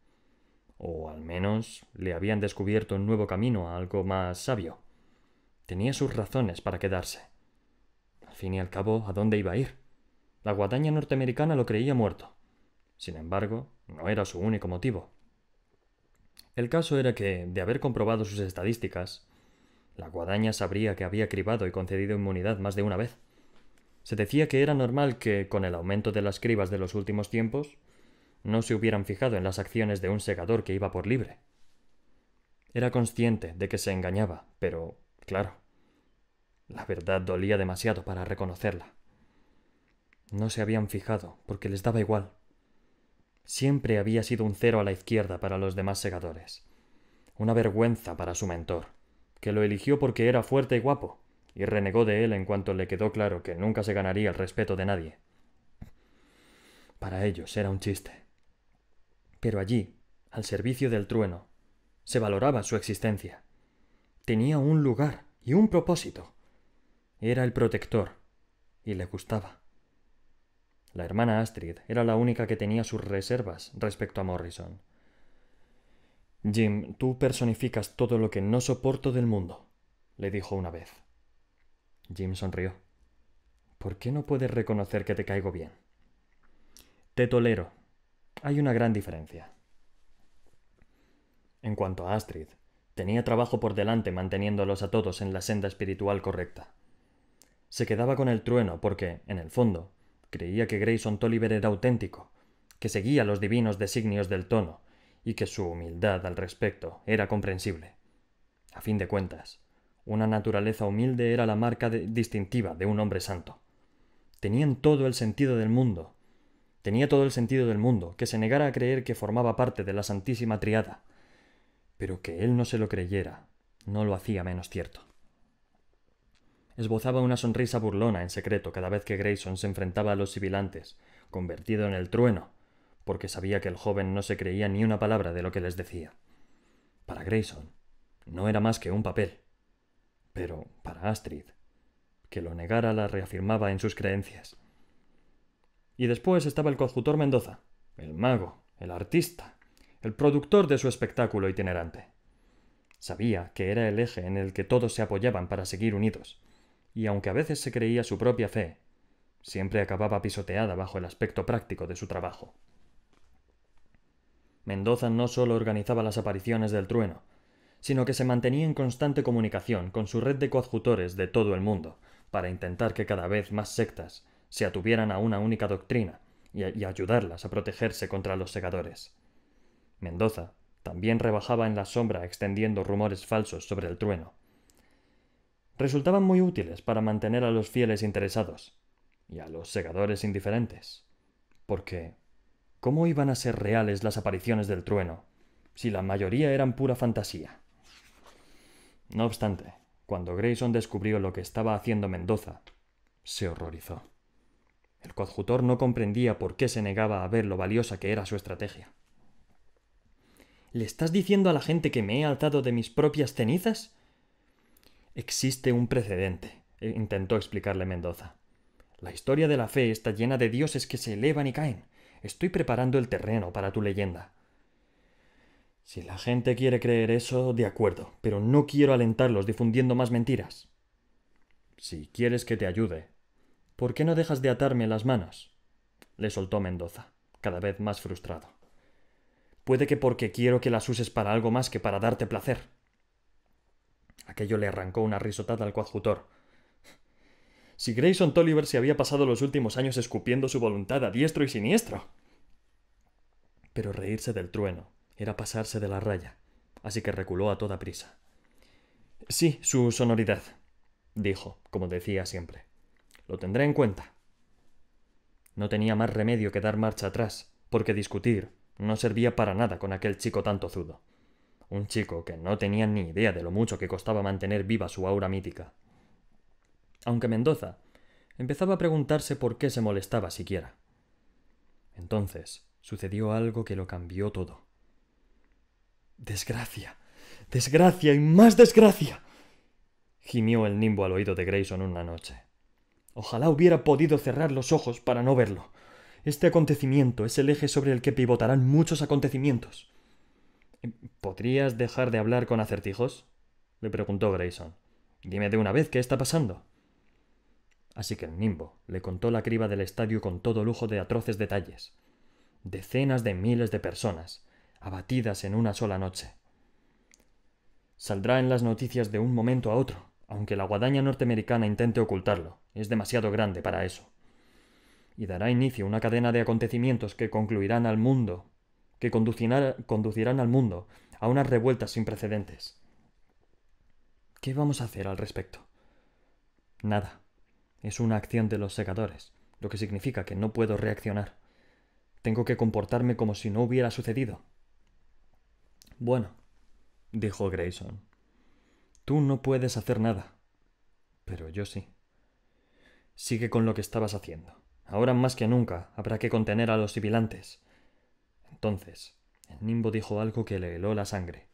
A: O al menos le habían descubierto un nuevo camino a algo más sabio. Tenía sus razones para quedarse. Al fin y al cabo, ¿a dónde iba a ir? La guadaña norteamericana lo creía muerto. Sin embargo, no era su único motivo. El caso era que, de haber comprobado sus estadísticas, la guadaña sabría que había cribado y concedido inmunidad más de una vez. Se decía que era normal que, con el aumento de las cribas de los últimos tiempos, no se hubieran fijado en las acciones de un segador que iba por libre. Era consciente de que se engañaba, pero, claro, la verdad dolía demasiado para reconocerla. No se habían fijado, porque les daba igual. Siempre había sido un 0 a la izquierda para los demás segadores. Una vergüenza para su mentor, que lo eligió porque era fuerte y guapo, y renegó de él en cuanto le quedó claro que nunca se ganaría el respeto de nadie. Para ellos era un chiste. Pero allí, al servicio del trueno, se valoraba su existencia. Tenía un lugar y un propósito. Era el protector, y le gustaba. La hermana Astrid era la única que tenía sus reservas respecto a Morrison. «Jim, tú personificas todo lo que no soporto del mundo», le dijo una vez. Jim sonrió. «¿Por qué no puedes reconocer que te caigo bien?» «Te tolero. Hay una gran diferencia». En cuanto a Astrid, tenía trabajo por delante manteniéndolos a todos en la senda espiritual correcta. Se quedaba con el trueno porque, en el fondo, creía que Grayson Tolliver era auténtico, que seguía los divinos designios del tono y que su humildad al respecto era comprensible. A fin de cuentas, una naturaleza humilde era la marca distintiva de un hombre santo. Tenía todo el sentido del mundo que se negara a creer que formaba parte de la Santísima Triada, pero que él no se lo creyera no lo hacía menos cierto. Esbozaba una sonrisa burlona en secreto cada vez que Grayson se enfrentaba a los sibilantes, convertido en el trueno, porque sabía que el joven no se creía ni una palabra de lo que les decía. Para Grayson no era más que un papel, pero para Astrid, que lo negara la reafirmaba en sus creencias. Y después estaba el coadjutor Mendoza, el mago, el artista, el productor de su espectáculo itinerante. Sabía que era el eje en el que todos se apoyaban para seguir unidos, y aunque a veces se creía su propia fe, siempre acababa pisoteada bajo el aspecto práctico de su trabajo. Mendoza no solo organizaba las apariciones del trueno, sino que se mantenía en constante comunicación con su red de coadjutores de todo el mundo, para intentar que cada vez más sectas se atuvieran a una única doctrina y ayudarlas a protegerse contra los segadores. Mendoza también rebajaba en la sombra extendiendo rumores falsos sobre el trueno. Resultaban muy útiles para mantener a los fieles interesados y a los segadores indiferentes, porque ¿cómo iban a ser reales las apariciones del trueno si la mayoría eran pura fantasía? No obstante, cuando Grayson descubrió lo que estaba haciendo Mendoza, se horrorizó. El coadjutor no comprendía por qué se negaba a ver lo valiosa que era su estrategia. ¿Le estás diciendo a la gente que me he alzado de mis propias cenizas? Existe un precedente, intentó explicarle Mendoza. La historia de la fe está llena de dioses que se elevan y caen. Estoy preparando el terreno para tu leyenda. Si la gente quiere creer eso, de acuerdo, pero no quiero alentarlos difundiendo más mentiras. Si quieres que te ayude, ¿por qué no dejas de atarme las manos? Le soltó Mendoza, cada vez más frustrado. Puede que porque quiero que las uses para algo más que para darte placer. Aquello le arrancó una risotada al coadjutor. Si Grayson Tolliver se había pasado los últimos años escupiendo su voluntad a diestro y siniestro. Pero reírse del trueno era pasarse de la raya, así que reculó a toda prisa. Sí, su sonoridad, dijo, como decía siempre. Lo tendré en cuenta. No tenía más remedio que dar marcha atrás, porque discutir no servía para nada con aquel chico tan tozudo. Un chico que no tenía ni idea de lo mucho que costaba mantener viva su aura mítica. Aunque Mendoza empezaba a preguntarse por qué se molestaba siquiera. Entonces sucedió algo que lo cambió todo. ¡Desgracia! ¡Desgracia y más desgracia!, gimió el nimbo al oído de Grayson una noche. Ojalá hubiera podido cerrar los ojos para no verlo. Este acontecimiento es el eje sobre el que pivotarán muchos acontecimientos. ¿Podrías dejar de hablar con acertijos?, le preguntó Grayson. Dime de una vez qué está pasando. Así que el nimbo le contó la criba del estadio con todo lujo de atroces detalles. Decenas de miles de personas, abatidas en una sola noche. Saldrá en las noticias de un momento a otro, aunque la guadaña norteamericana intente ocultarlo. Es demasiado grande para eso. Y dará inicio a una cadena de acontecimientos que concluirán al mundo, que conducirán al mundo a unas revueltas sin precedentes. ¿Qué vamos a hacer al respecto? Nada. Es una acción de los segadores, lo que significa que no puedo reaccionar. Tengo que comportarme como si no hubiera sucedido. Bueno, dijo Grayson, tú no puedes hacer nada, pero yo sí. Sigue con lo que estabas haciendo. Ahora más que nunca habrá que contener a los sibilantes. Entonces, el nimbo dijo algo que le heló la sangre.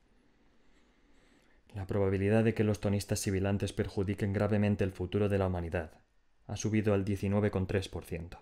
A: La probabilidad de que los tonistas sibilantes perjudiquen gravemente el futuro de la humanidad ha subido al 19,3%.